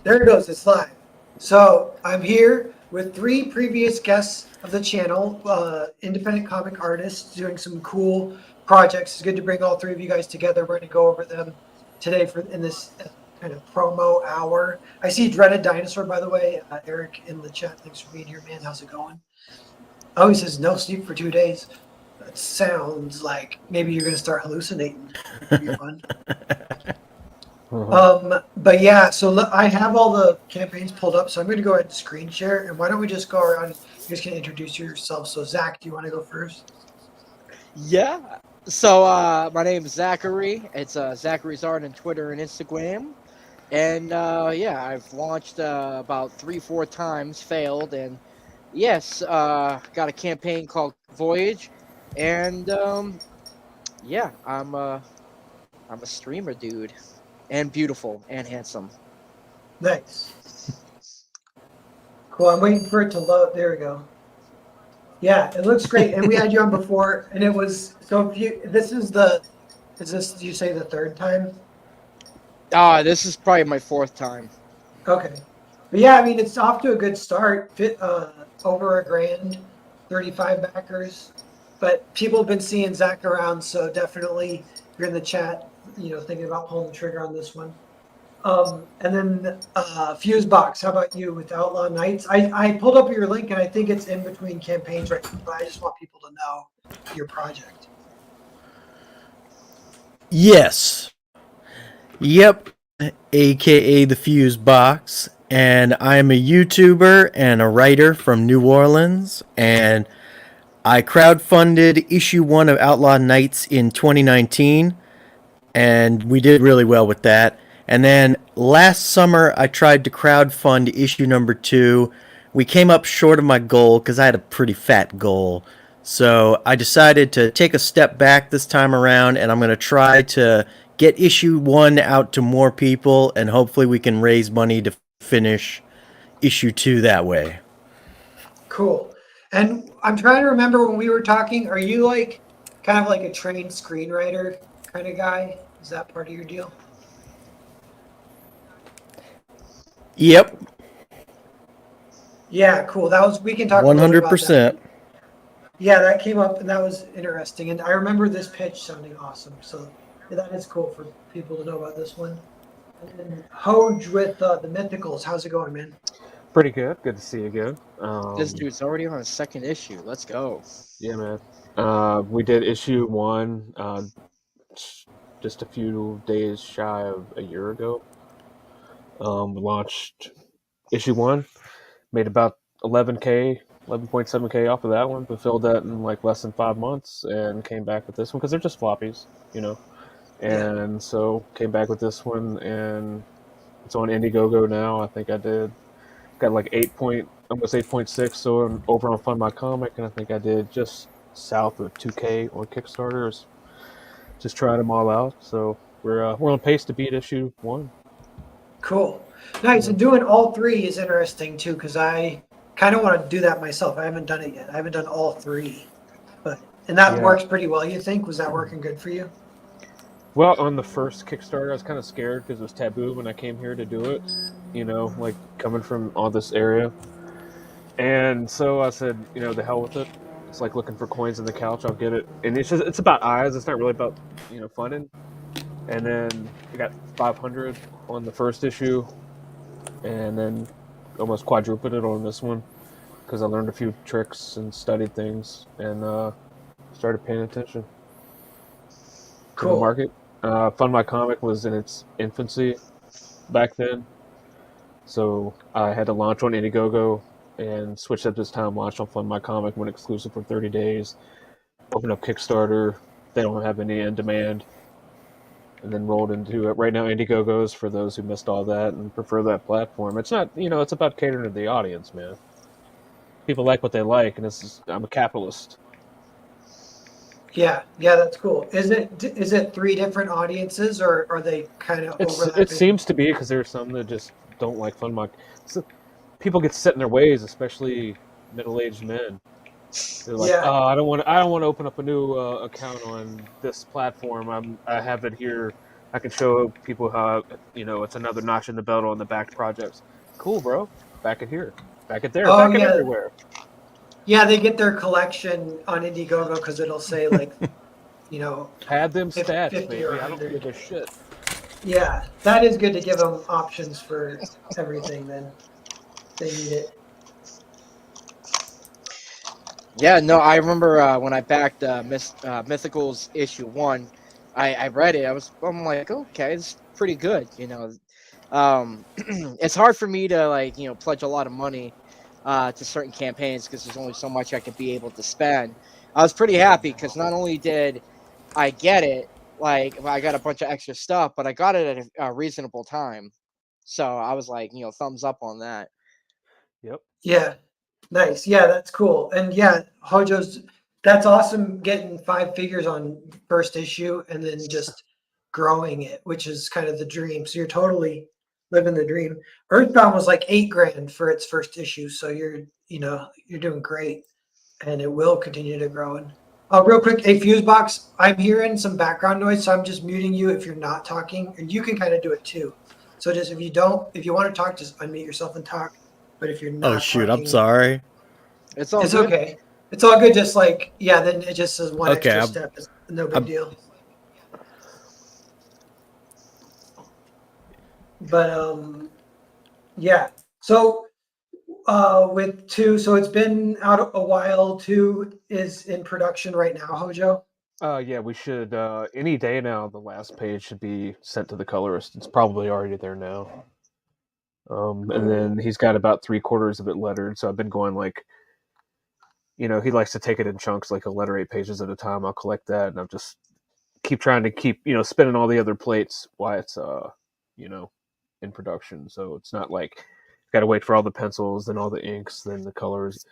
There it goes. It's live. So I'm here with three previous guests of the channel, independent comic artists doing some cool projects. It's good to bring all three of you guys together. We're going to go over them today for in this kind of promo hour. I see Dreaded Dinosaur, by the way. Eric in the chat. Thanks for being here, man. How's it going? Oh, he says no sleep for 2 days. That sounds like maybe you're going to start hallucinating. That could be fun. But yeah, so I have all the campaigns pulled up, so I'm going to go ahead and screen share. And why don't we just go around? You guys can introduce yourself. So Zach, do you want to go first? Yeah. So my name is Zachary. It's Zachary's Art on Twitter and Instagram. And yeah, I've launched about 3-4 times, failed, and yes, got a campaign called Voyage, and yeah, I'm a streamer, dude, and beautiful and handsome. Nice. Cool. I'm waiting for it to load. There we go. Yeah, it looks great. And we had you on before, and it was so. If you, this is the. Is this? Did you say the third time? This is probably my 4th time. Okay. But yeah, I mean, it's off to a good start. Over $1,000, 35 backers. But people have been seeing Zach around, so definitely if you're in the chat, thinking about pulling the trigger on this one. And then Fusebox, how about you with Outlaw Nights? I pulled up your link, and I think it's in between campaigns right now, but I just want people to know your project. Yes. Yep. AKA the Fuse Box. And I'm a YouTuber and a writer from New Orleans. And I crowdfunded issue 1 of Outlaw Nights in 2019. And we did really well with that. And then last summer, I tried to crowdfund issue number 2. We came up short of my goal because I had a pretty fat goal. So I decided to take a step back this time around, and I'm going to try to get issue 1 out to more people, and hopefully we can raise money to finish issue 2 that way. Cool. And I'm trying to remember when we were talking, are you like kind of like a trained screenwriter kind of guy? Is that part of your deal? Yep. Yeah, cool. We can talk 100%. Yeah, that came up, and that was interesting. And I remember this pitch sounding awesome. So that is cool for people to know about this one. And then Hoj with the Mythicals. How's it going, man? Pretty good. Good to see you again. This dude's already on his 2nd issue. Let's go. Yeah, man. We did issue 1 just a few days shy of a year ago. We launched issue 1, made about 11.7K off of that one, fulfilled that in like less than 5 months, and came back with this one because they're just floppies, And so came back with this one, and it's on Indiegogo now. I think I got like almost 8.6 so over on Fund My Comic, and I think I did just south of 2K on Kickstarter. Just trying them all out. So we're on pace to beat issue 1. Cool. Nice. And doing all 3 is interesting too, because I kind of want to do that myself. I haven't done it yet. I haven't done all 3, and that works pretty well. You think? Was that working good for you? Well, on the first Kickstarter, I was kind of scared because it was taboo when I came here to do it. Like coming from all this area, and so I said, the hell with it. It's like looking for coins in the couch. I'll get it, and it's about eyes. It's not really about funding. And then we got 500 on the first issue, and then almost quadrupled it on this one because I learned a few tricks and studied things and started paying attention to the market. Fund My Comic was in its infancy back then, so I had to launch on Indiegogo and switch up this time, launch on Fund My Comic, went exclusive for 30 days, opened up Kickstarter. They don't have any in demand. And then rolled into it. Right now, Indiegogo's for those who missed all that and prefer that platform. It's not, it's about catering to the audience, man. People like what they like, and I'm a capitalist. Yeah, that's cool. Is it 3 different audiences, or are they kind of overlapping? It seems to be, because there are some that just don't like Fund My. So people get set in their ways, especially middle-aged men. They're like, oh, I don't want to open up a new account on this platform. I have it here I can show people how it's another notch in the belt on the back projects. Cool, bro. Back it here, back it there, Oh back it yeah, everywhere. yeah. They get their collection on Indiegogo because it'll say like, you know, Had them stats, 50 or baby. I don't give 100. a shit. Yeah, that is good to give them options for everything. Then they need it. Yeah, no, I remember when I backed Mythicals issue 1. I read it. I'm like, okay, it's pretty good. It's hard for me to like pledge a lot of money to certain campaigns because there's only so much I could be able to spend. I was pretty happy because not only did I get it, like I got a bunch of extra stuff, but I got it at a reasonable time. So I was like, thumbs up on that. Yep. Yeah, nice. Yeah, that's cool. And yeah, Hojo's that's awesome getting 5 figures on first issue and then just growing it, which is kind of the dream. So you're totally living the dream. Earthbound was like 8 grand for its first issue, so you're doing great, and it will continue to grow. And real quick, a fuse box. I'm hearing some background noise, so I'm just muting you if you're not talking, and you can kind of do it too. So just if you want to talk, just unmute yourself and talk. But if you're Oh not shoot, I'm talking, sorry. It's all it's good. okay. It's all good. Just like, yeah, then it just says one Okay, extra step. It's no big I'm- deal. But yeah. So with 2, so it's been out a while. 2 is in production right now, Hojo. Yeah, we should any day now. The last page should be sent to the colorist. It's probably already there now. And then he's got about 3/4 of it lettered. So I've been going like, he likes to take it in chunks, like a letter 8 pages at a time. I'll collect that, and I'll just keep trying to keep spinning all the other plates while it's in production. So it's not like got to wait for all the pencils, then all the inks, then the colors.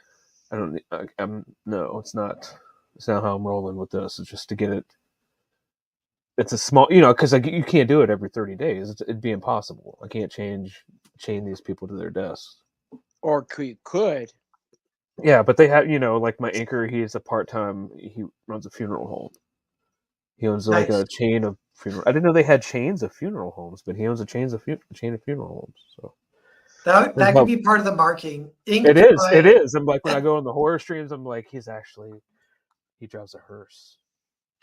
I don't. I'm no. It's not. It's not how I'm rolling with this. It's just to get it. It's a small, because like you can't do it every 30 days. It'd be impossible. I can't chain these people to their desks. Or you could. Yeah, but they have, like my inker. He's a part-time. He runs a funeral home. He owns like Nice. a chain of funeral. I didn't know they had chains of funeral homes, but he owns a chain of funeral homes. So That could be part of the marking. it Inked is. It by is. I'm like when I go on the horror streams, I'm like he drives a hearse.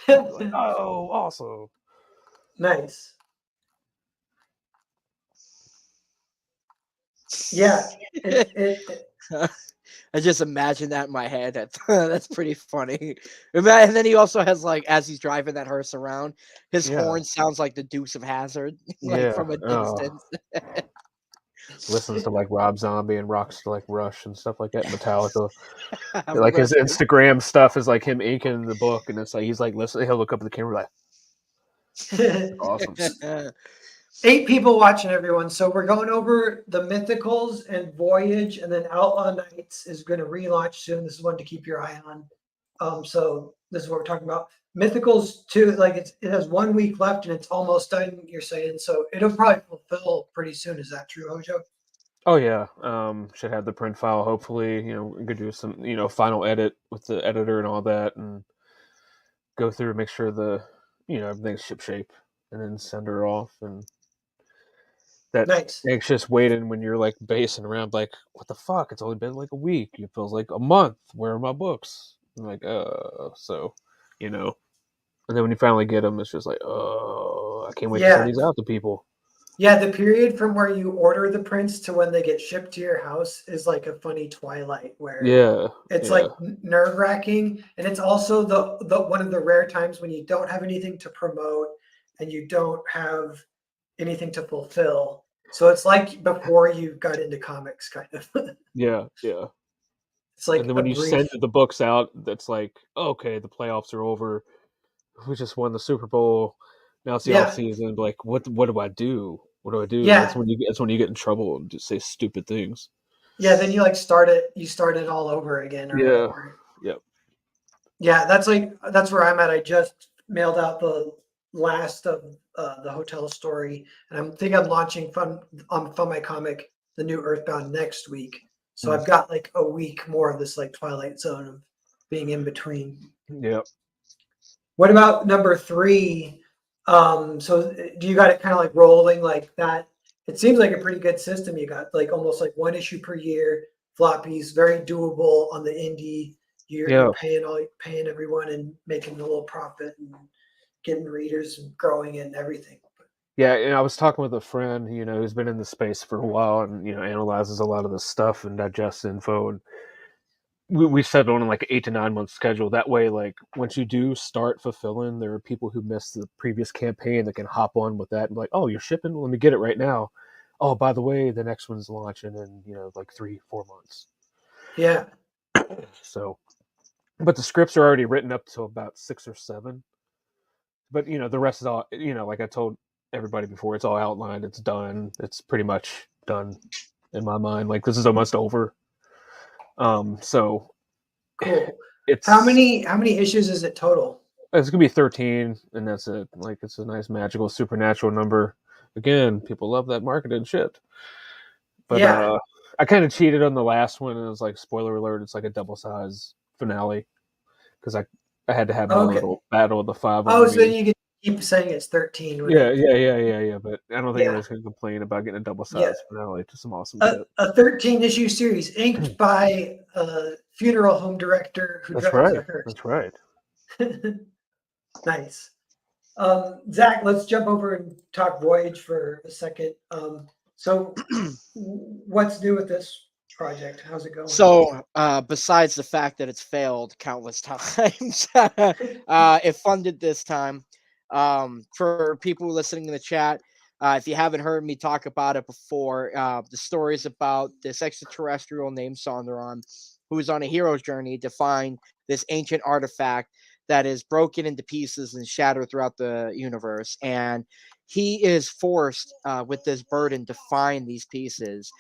I'm like, oh, awesome. nice. Yeah. It I just imagine that in my head. That's pretty funny. And then he also has like, as he's driving that hearse around, his Yeah. horn sounds like the Dukes of Hazzard, like Yeah. from a distance. Listens to like Rob Zombie and rocks to like Rush and stuff like that. Metallica. I'm Like his Russian. Instagram stuff is like him inking the book, and it's like he's like listening. He'll look up at the camera like, awesome. 8 people watching, everyone. So we're going over the Mythicals and Voyage, and then Outlaw Nights is going to relaunch soon. This is one to keep your eye on. So this is what we're talking about. Mythicals too, like it has 1 week left and it's almost done. You're saying so it'll probably fulfill pretty soon. Is that true, Hojo? Oh yeah, should have the print file. Hopefully, we could do some, final edit with the editor and all that, and go through and make sure everything's ship shape, and then send her off. And that Nice. anxious waiting when you're like basing around, like, what the fuck? It's only been like a week. It feels like a month. Where are my books? I'm like, so, and then when you finally get them, it's just like, oh, I can't wait to send these out to people. Yeah, the period from where you order the prints to when they get shipped to your house is like a funny twilight where it's like nerve wracking, and it's also the one of the rare times when you don't have anything to promote and you don't have anything to fulfill. So it's like before you got into comics, kind of. Yeah. It's like And then a when you send brief. the books out, that's like, okay, the playoffs are over. We just won the Super Bowl. Now it's the off season. Like, what do I do? What do I do? Yeah. That's when you get in trouble and just say stupid things. Yeah, then you like start it all over again or whatever. Yep. Yeah, that's where I'm at. I just mailed out the last of the hotel story, and I'm launching Fun My Comic, the new Earthbound next week. So I've got like a week more of this like Twilight Zone of being in between. Yep. What about number 3? So do you got it kind of like rolling like that? It seems like a pretty good system. You got like almost like one issue per year, floppies, very doable on the indie. You're Yeah, paying everyone and making a little profit and getting readers and growing it and everything. yeah. And I was talking with a friend, who's been in the space for a while and analyzes a lot of this stuff and digests info. And we set it on like 8 to 9 month schedule. That way, like once you do start fulfilling, there are people who missed the previous campaign that can hop on with that and be like, oh, you're shipping? Let me get it right now. Oh, by the way, the next one's launching in like 3-4 months. Yeah. So, but the scripts are already written up to about 6 or 7. But the rest is all like I told everybody before. It's all outlined. It's done. It's pretty much done in my mind. Like this is almost over. So Cool. it's How many issues is it total? It's gonna be 13, and that's it. Like it's a nice magical supernatural number. Again, people love that marketed shit. But Yeah. I kind of cheated on the last one, and it was like spoiler alert. It's like a double size finale because I had to have my Okay. little battle of the five Oh, on so me. you can keep saying it's 13 when Yeah, it. yeah, yeah, yeah, yeah. But I don't think Yeah. anybody's gonna complain about getting a double Yeah. size finale to some awesome A, shit. a 13 issue series inked by a funeral home director who That's drives right. a hearse. That's right. Nice. Zach, let's jump over and talk Voyage for a second. So what's new with this project? How's it going? So, besides the fact that it's failed countless times, it funded this time. For people listening in the chat, if you haven't heard me talk about it before, the story is about this extraterrestrial named Sonderon, who is on a hero's journey to find this ancient artifact that is broken into pieces and shattered throughout the universe. And he is forced with this burden to find these pieces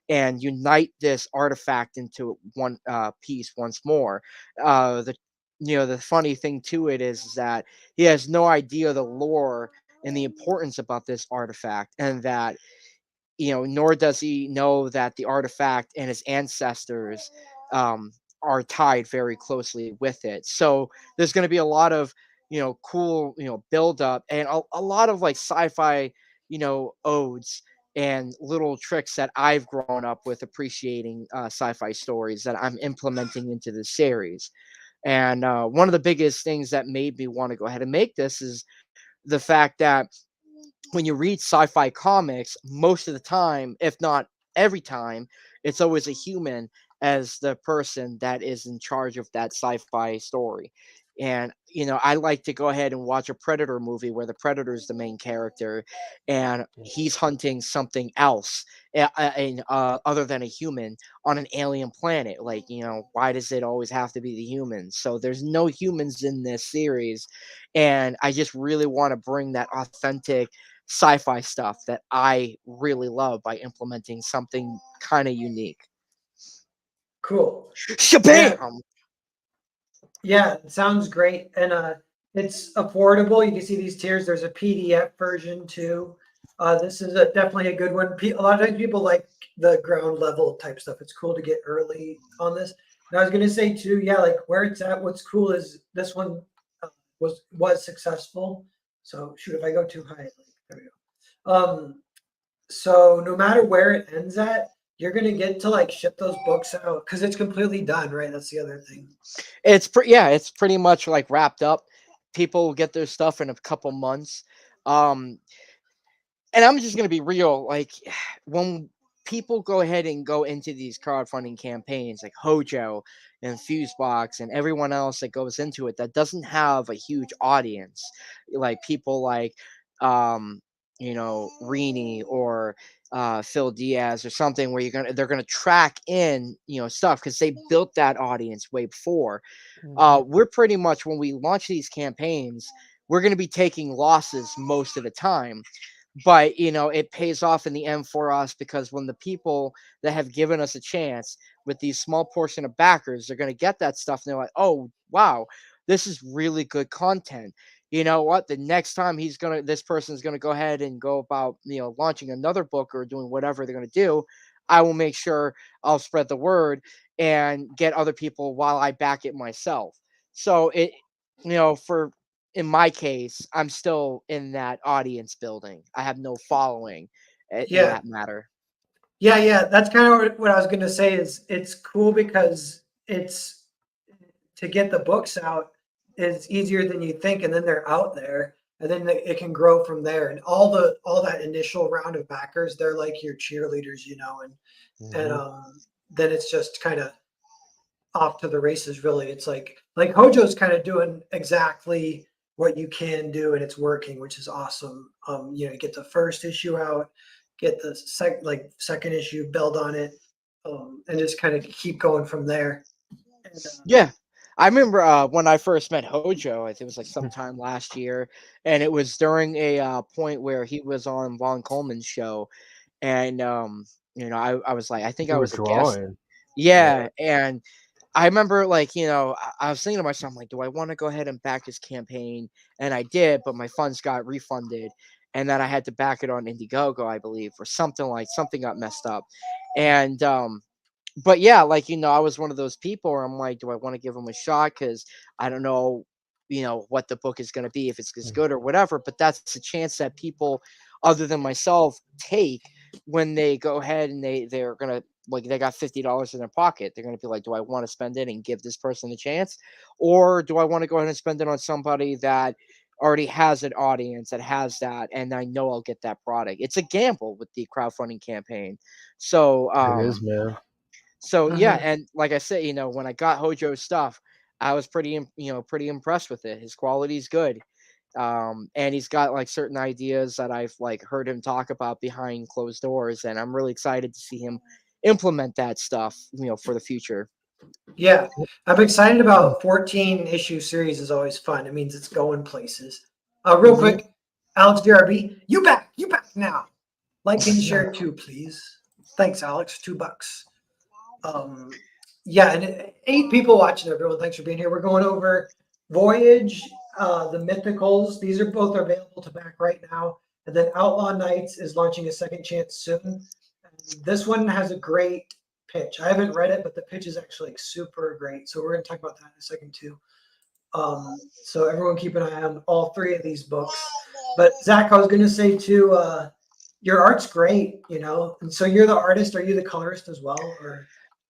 and unite this artifact into one piece once more. The funny thing to it is that he has no idea the lore and the importance about this artifact, and that nor does he know that the artifact and his ancestors um, are tied very closely with it. So there's going to be a lot of cool build up and a lot of like sci-fi odes and little tricks that I've grown up with appreciating sci-fi stories that I'm implementing into the series. And one of the biggest things that made me want to go ahead and make this is the fact that when you read sci-fi comics, most of the time, if not every time, it's always a human as the person that is in charge of that sci-fi story. And I like to go ahead and watch a Predator movie where the Predator is the main character, and he's hunting something else, other than a human on an alien planet. Like, why does it always have to be the humans? So there's no humans in this series, and I just really want to bring that authentic sci-fi stuff that I really love by implementing something kind of unique. Cool. Yeah. Shabam! Yeah, it sounds great. And it's affordable. You can see these tiers. There's a PDF version too. This is definitely a good one. A lot of times people like the ground level type stuff. It's cool to get early on this. And I was going to say too, yeah, like where it's at, what's cool is this one was successful. So shoot, if I go too high, there we go. So no matter where it ends at, you're gonna get to like ship those books out because it's completely done, right? That's the other thing. It's pretty much like wrapped up. People will get their stuff in a couple months. Um, and I'm just gonna be real. Like when people go ahead and go into these crowdfunding campaigns, like Hojo and Fusebox and everyone else that goes into it, that doesn't have a huge audience, like people like, um, Rini or Phil Diaz or something, where they're gonna track in stuff because they built that audience way before. We're pretty much, when we launch these campaigns, we're going to be taking losses most of the time, but it pays off in the end for us, because when the people that have given us a chance with these small portion of backers, they're going to get that stuff and they're like, oh wow, this is really good content. You know what, the next time this person's going to go ahead and go about launching another book or doing whatever they're going to do, I will make sure I'll spread the word and get other people while I back it myself. So for in my case, I'm still in that audience building. I have no following in Yeah. that matter. Yeah. That's kind of what I was going to say is it's cool because it's to get the books out is easier than you think, and then they're out there, and then it can grow from there. And all that initial round of backers, they're like your cheerleaders, and then it's just kind of off to the races. Really, it's like Hojo's kind of doing exactly what you can do, and it's working, which is awesome. Get the first issue out, get the second issue, build on it, and just kind of keep going from there. And, Yeah. I remember when I first met Hojo, I think it was like sometime last year, and it was during a point where he was on Von Coleman's show, and I was like, I think You I were was a guest. drawing. Yeah, and I remember like, I was thinking to myself, like, do I want to go ahead and back his campaign? And I did, but my funds got refunded, and then I had to back it on Indiegogo, I believe, or something got messed up. And but yeah, like, I was one of those people where I'm like, do I want to give him a shot? Because I don't know, what the book is going to be, if it's as good or whatever. But that's a chance that people other than myself take when they go ahead and they're going to, like, they got $50 in their pocket. They're going to be like, do I want to spend it and give this person a chance? Or do I want to go ahead and spend it on somebody that already has an audience that has that, and I know I'll get that product? It's a gamble with the crowdfunding campaign. So, It is, man. so yeah, mhm. and like I said, when I got Hojo's stuff, I was pretty impressed with it. His quality's good. And he's got like certain ideas that I've like heard him talk about behind closed doors, and I'm really excited to see him implement that stuff, for the future. Yeah, I'm excited about 14 issue series is always fun. It means it's going places. Real Hmm. quick, Alex DRB, you back now. Like and share too, please. Thanks, Alex. $2. Um, yeah, and 8 people watching. Everyone, thanks for being here. We're going over Voyage, the Mythicals. These are both available to back right now. And then Outlaw Nights is launching a second chance soon. And this one has a great pitch. I haven't read it, but the pitch is actually super great. So we're going to talk about that in a second too. So everyone keep an eye on all 3 of these books. But Zach, I was going to say too, your art's great, and so you're the artist. Are you the colorist as well, or?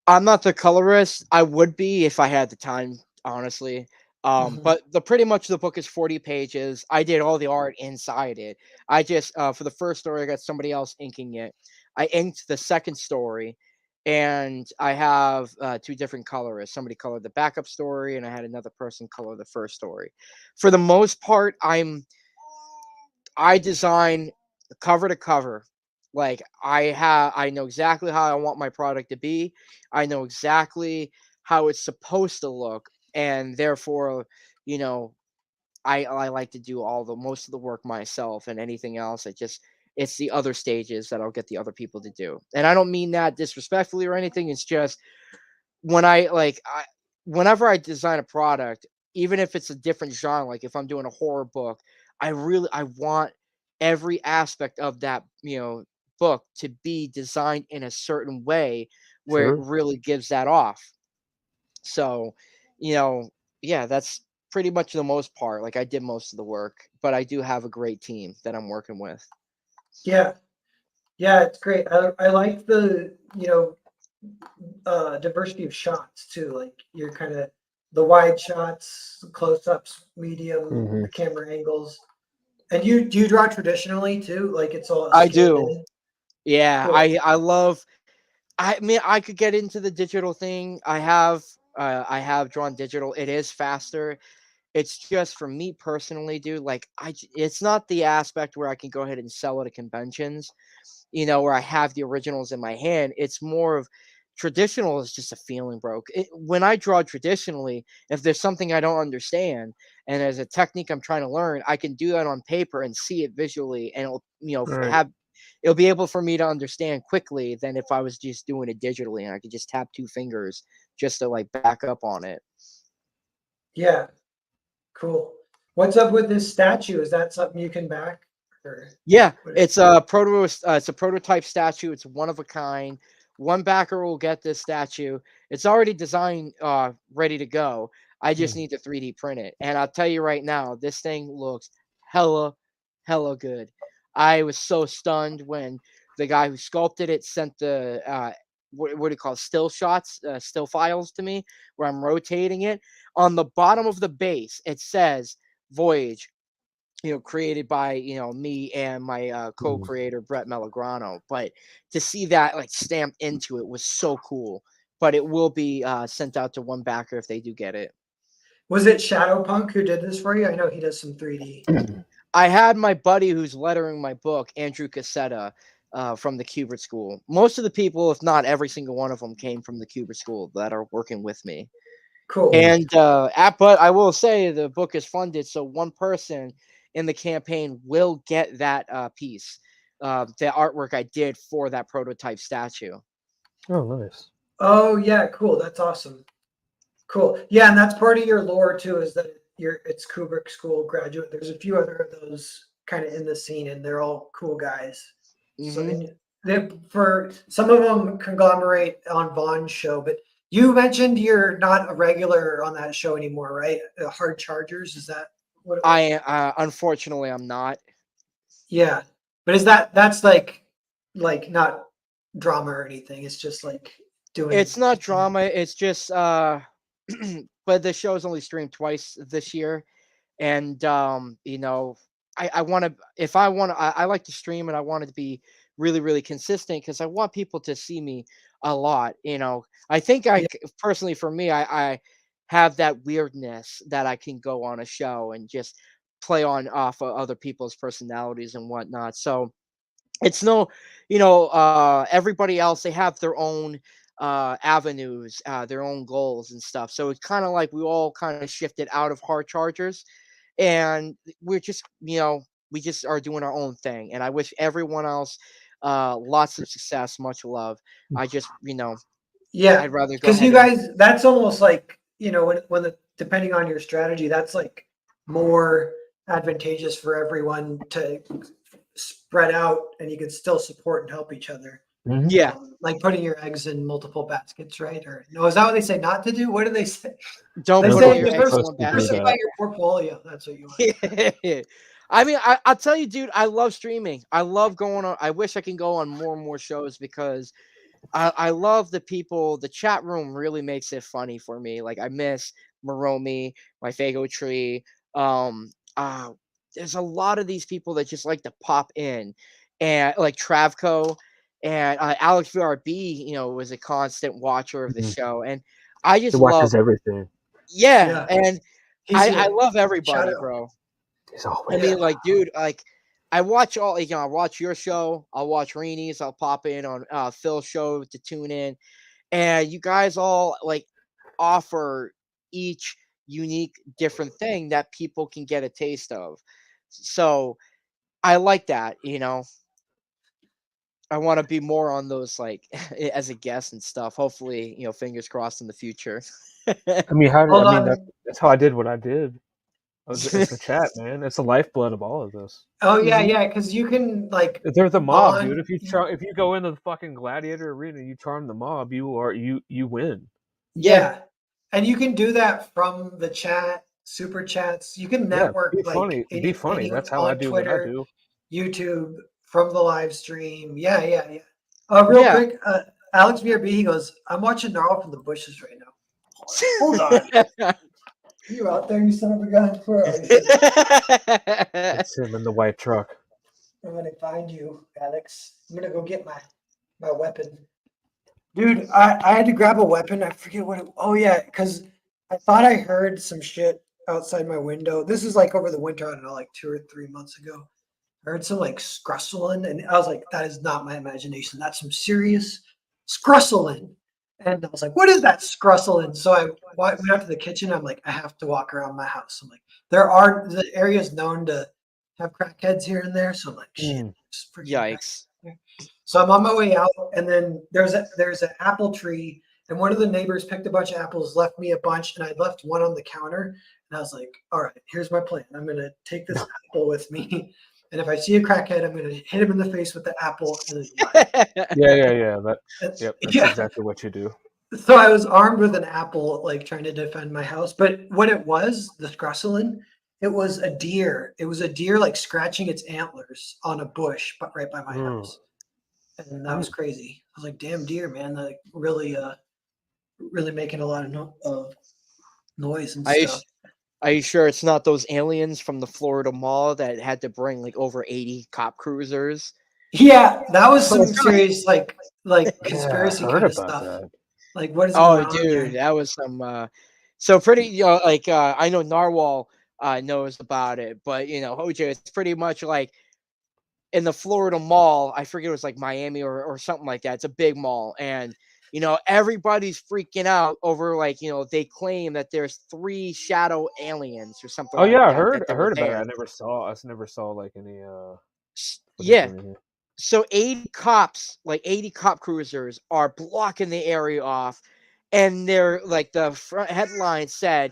I'm not the colorist. I would be if I had the time, honestly. Mhm. But pretty much the book is 40 pages. I did all the art inside it. I just for the first story, I got somebody else inking it. I inked the second story, and I have 2 different colorists. Somebody colored the backup story, and I had another person color the first story. For the most part, I design cover to cover. Like I know exactly how I want my product to be. I know exactly how it's supposed to look, and therefore, you know, I like to do all the most of the work myself, and anything else it's the other stages that I'll get the other people to do. And I don't mean that disrespectfully or anything. It's just when whenever I design a product, even if it's a different genre, like if I'm doing a horror book, I want every aspect of that, book to be designed in a certain way where it Sure. really gives that off. So, you know, yeah, that's pretty much the most part. Like I did most of the work, but I do have a great team that I'm working with. Yeah, yeah, it's great. I like the diversity of shots too. Like you're kind of the wide shots, close ups, medium, Hmm. the camera angles. And you do you draw traditionally too? Like it's all I scanned do. in. Yeah, Cool. I love I mean, I could get into the digital thing. I have drawn digital. It is faster. It's just for me personally, dude. Like it's not the aspect where I can go ahead and sell it at conventions, where I have the originals in my hand. It's more of traditional is just a feeling, bro. When I draw traditionally, if there's something I don't understand and there's a technique I'm trying to learn, I can do that on paper and see it visually, and Right. it'll be able for me to understand quickly than if I was just doing it digitally and I could just tap 2 fingers just to like back up on it. Yeah, cool. What's up with this statue? Is that something you can back or Yeah, what? it's a prototype statue. It's one of a kind. One backer will get this statue. It's already designed, ready to go. I just need to 3D print it. And I'll tell you right now, this thing looks hella good. I was so stunned when the guy who sculpted it sent the what do you call it, still shots, still files to me, where I'm rotating it. On the bottom of the base, it says Voyage, created by, me and my co-creator Brett Melograno. But to see that like stamped into it was so cool. But it will be sent out to one backer if they do get it. Was it Shadowpunk who did this for you? I know he does some 3D. I had my buddy who's lettering my book, Andrew Cassetta, from the Kubert School. Most of the people, if not every single one of them, came from the Kubert School that are working with me. Cool. And but I will say the book is funded, so one person in the campaign will get that piece, the artwork I did for that prototype statue. Oh, nice. Oh yeah, cool. That's awesome. Cool. Yeah, and that's part of your lore too, is that it's Kubrick School graduate. There's a few other of those kind of in the scene, and they're all cool guys. So for some of them conglomerate on Vaughn's show, but you mentioned you're not a regular on that show anymore, right? Hard Chargers, is that what it was? Unfortunately I'm not. Yeah, but that's like not drama or anything. It's just like doing. It's not drama. It's just but the show's only streamed twice this year, and I want to, if I want to, I like to stream, and I want it to be really consistent because I want people to see me a lot. I think personally, for me, I have that weirdness that I can go on a show and just play on off of other people's personalities and whatnot. So it's no, everybody else, they have their own avenues, their own goals and stuff. So it's kind of like we all kind of shifted out of Hard Chargers, and we're just, we just are doing our own thing. And I wish everyone else lots of success, much love. I just, yeah, I'd rather go because you ahead guys, that's almost like, when depending on your strategy, that's like more advantageous for everyone to spread out, and you can still support and help each other. Yeah. Like putting your eggs in multiple baskets, right? Or no, is that what they say not to do? What do they say? Don't They put say all your eggs in one diversify basket. your portfolio. That's what you want. I mean, I'll tell you, dude, I love streaming. I love going on. I wish I can go on more and more shows because I love the people. The chat room really makes it funny for me. Like, I miss Moromi, my Fago Tree. There's a lot of these people that just like to pop in, and like Travco and Alex VRB, was a constant watcher of the show, and I just He love watches everything. Yeah, and I He's love a everybody, shadow. bro. He's I always. mean, like, dude, like, I watch all, I watch your show, I'll watch Reenie's, I'll pop in on Phil's show to tune in, and you guys all like offer each unique, different thing that people can get a taste of. So I like that, I want to be more on those, like, as a guest and stuff. Hopefully, fingers crossed in the future. I mean, Hold on. that's how I did what I did. It's the chat, man. It's the lifeblood of all of this. Oh yeah, because you can like. They're the mob, dude. bond- If you go into the fucking gladiator arena, you charm the mob, you win. Yeah, and you can do that from the chat, super chats. You can network be funny. Be funny. any That's how I on do Twitter, what I do. YouTube, from the live stream. Yeah. Real Yeah. quick, Alex VRB, he goes, "I'm watching Gnarl from the bushes right now." Hold on. You out there, you son of a gun? Where are you? It's him in the white truck. I'm gonna find you, Alex. I'm gonna go get my weapon. Dude, I had to grab a weapon. I forget what oh yeah, because I thought I heard some shit outside my window. This is like over the winter, I don't know, like 2 or 3 months ago. I heard some like scrustling, and I was like, that is not my imagination. That's some serious scrustling. And I was like, what is that scrustling? So I went out to the kitchen. I'm like, I have to walk around my house. I'm like, the area's known to have crackheads here and there. So I'm like, shit. Yikes. So I'm on my way out, and then there's an apple tree, and one of the neighbors picked a bunch of apples, left me a bunch, and I left one on the counter. And I was like, all right, here's my plan. I'm gonna take this apple with me, and if I see a crackhead, I'm gonna hit him in the face with the apple. And then Yeah. That's exactly what you do. So I was armed with an apple, like trying to defend my house. But what it was, the Grusselin, it was a deer. It was a deer like scratching its antlers on a bush, but right by my house. And that was crazy. I was like, damn deer, man, like really making a lot of noise and Are you, stuff. are you sure it's not those aliens from the Florida Mall that had to bring like over 80 cop cruisers? Yeah, that was some serious like conspiracy heard kind of about stuff. that. Like, what is Oh, going on dude, here? that was some. So pretty, I know Narwhal knows about it, but OJ, it's pretty much like in the Florida Mall. I forget it was like Miami or something like that. It's a big mall, and everybody's freaking out over they claim that there's 3 shadow aliens or something Oh like yeah, I that heard. that I they were heard about it. there. I never saw like any footage Yeah, or anything. so 80 cops, like 80 cop cruisers, are blocking the area off, and they're like the front headline said,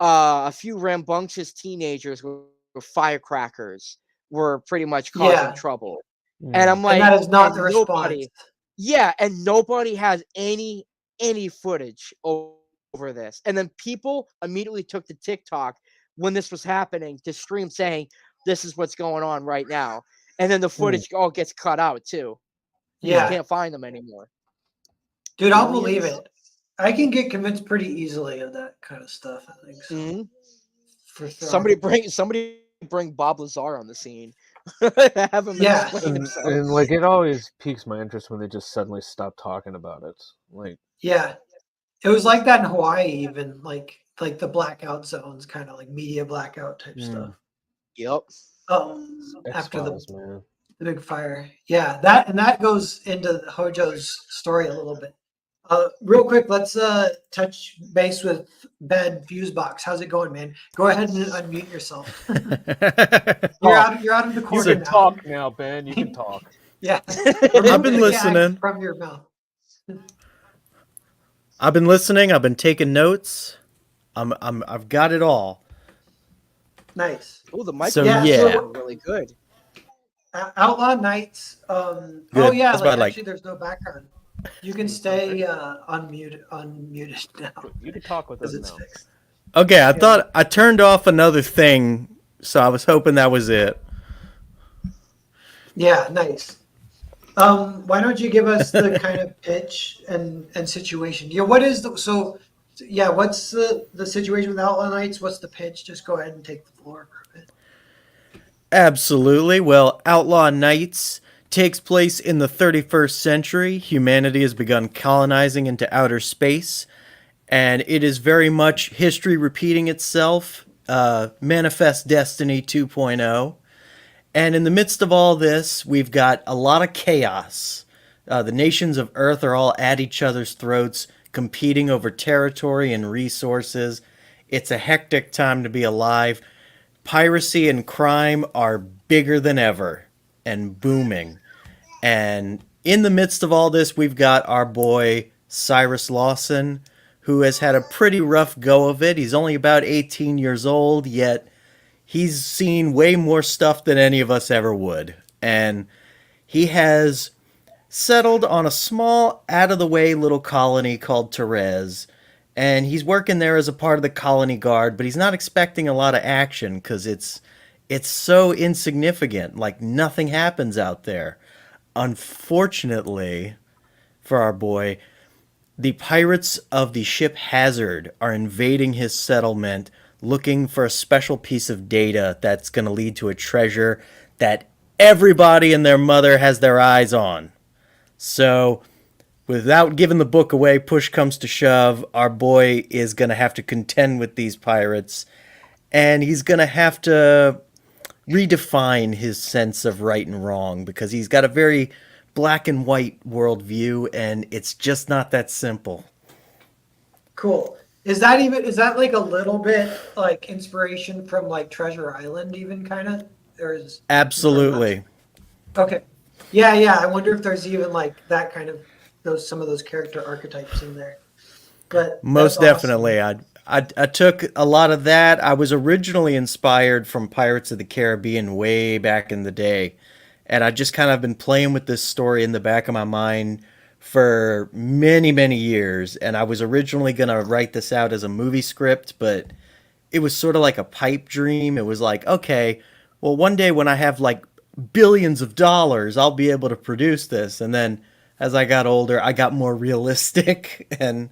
a few rambunctious teenagers with firecrackers were pretty much causing Yeah, trouble. And Hmm. I'm and like, that is not the and response. nobody, yeah, and nobody has any footage over this. And then people immediately took to TikTok when this was happening to stream saying, this is what's going on right now. And then the footage all gets cut out too. Because you Yeah, can't find them anymore. dude, I'll believe Aliens? it. I can get convinced pretty easily of that kind of stuff. I think so, Hmm. for sure. Somebody bring Bob Lazar on the scene. Have him Yeah, explain And, himself. and like it always piques my interest when they just suddenly stop talking about it. Like, yeah. It was like that in Hawaii, even like the blackout zones, kind of like media blackout type stuff. Yep. X After the Files, man. big fire. Yeah, that goes into Hojo's story a little bit. Real quick, let's touch base with Ben Fusebox. How's it going, man? Go ahead and unmute yourself. You're out of the You corner can now. talk now, Ben. You can talk. Yeah. I've Remove been the gag listening. from your mouth. I've been listening. I've been taking notes. I've got it all. Nice. Oh, the mic So, Yeah, yeah. really good. Outlaw Nights. Oh Good. yeah, That's like about, like- actually there's no background. You can stay unmuted now You can talk with us because it's now. fixed. Okay, I thought I turned off another thing, so I was hoping that was it. Yeah, nice. Why don't you give us the kind of pitch and situation? Yeah, what is the so? Yeah, what's the situation with Outlaw Nights? What's the pitch? Just go ahead and take the floor for a bit. Absolutely. Well, Outlaw Nights takes place in the 31st century. Humanity has begun colonizing into outer space, and it is very much history repeating itself. Manifest Destiny 2.0. And in the midst of all this, we've got a lot of chaos. The nations of Earth are all at each other's throats, competing over territory and resources. It's a hectic time to be alive. Piracy and crime are bigger than ever and booming. And in the midst of all this, we've got our boy Cyrus Lawson, who has had a pretty rough go of it. He's only about 18 years old, yet he's seen way more stuff than any of us ever would. And he has settled on a small, out of the way little colony called Therese. And he's working there as a part of the colony guard, but he's not expecting a lot of action because it's so insignificant. Like nothing happens out there. Unfortunately for our boy, the pirates of the ship Hazard are invading his settlement looking for a special piece of data that's going to lead to a treasure that everybody and their mother has their eyes on. So, without giving the book away, push comes to shove, our boy is going to have to contend with these pirates, and he's going to have to redefine his sense of right and wrong because he's got a very black and white worldview, and it's just not that simple. Cool. Is that like a little bit like inspiration from like Treasure Island, even kind of? Or is Absolutely. Okay. Yeah. I wonder if there's even like that kind of some of those character archetypes in there. But Most that's awesome. definitely. I took a lot of that. I was originally inspired from Pirates of the Caribbean way back in the day. And I just kind of been playing with this story in the back of my mind for many, many years. And I was originally going to write this out as a movie script, but it was sort of like a pipe dream. It was like, okay, well, one day when I have like billions of dollars, I'll be able to produce this. And then as I got older, I got more realistic and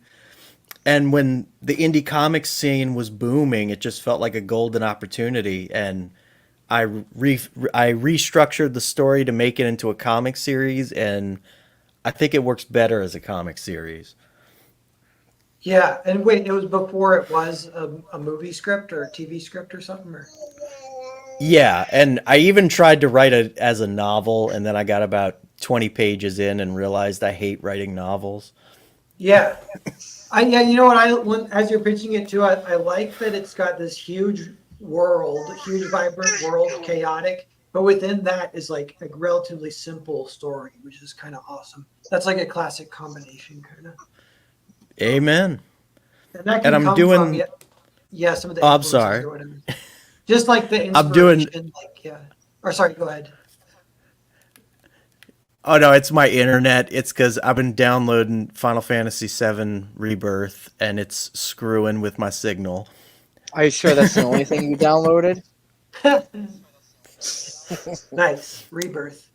when the indie comics scene was booming, it just felt like a golden opportunity. And I restructured the story to make it into a comic series, and I think it works better as a comic series. Yeah, and wait, it was before it was a movie script or a TV script or something, or Yeah, and I even tried to write it as a novel, and then I got about 20 pages in and realized I hate writing novels. yeah. Yeah, you know what as you're pitching it too, I like that it's got this huge world, huge vibrant world, chaotic, but within that is like a relatively simple story, which is kind of awesome. That's like a classic combination kind of. Amen. And that And can I'm come from doing. some of the Oh, I'm influences sorry. or whatever. Just like the I'm doing. inspiration, like yeah. Or sorry, go ahead. Oh no, it's my internet. It's because I've been downloading Final Fantasy VII Rebirth, and it's screwing with my signal. Are you sure that's the only thing you downloaded? Nice rebirth.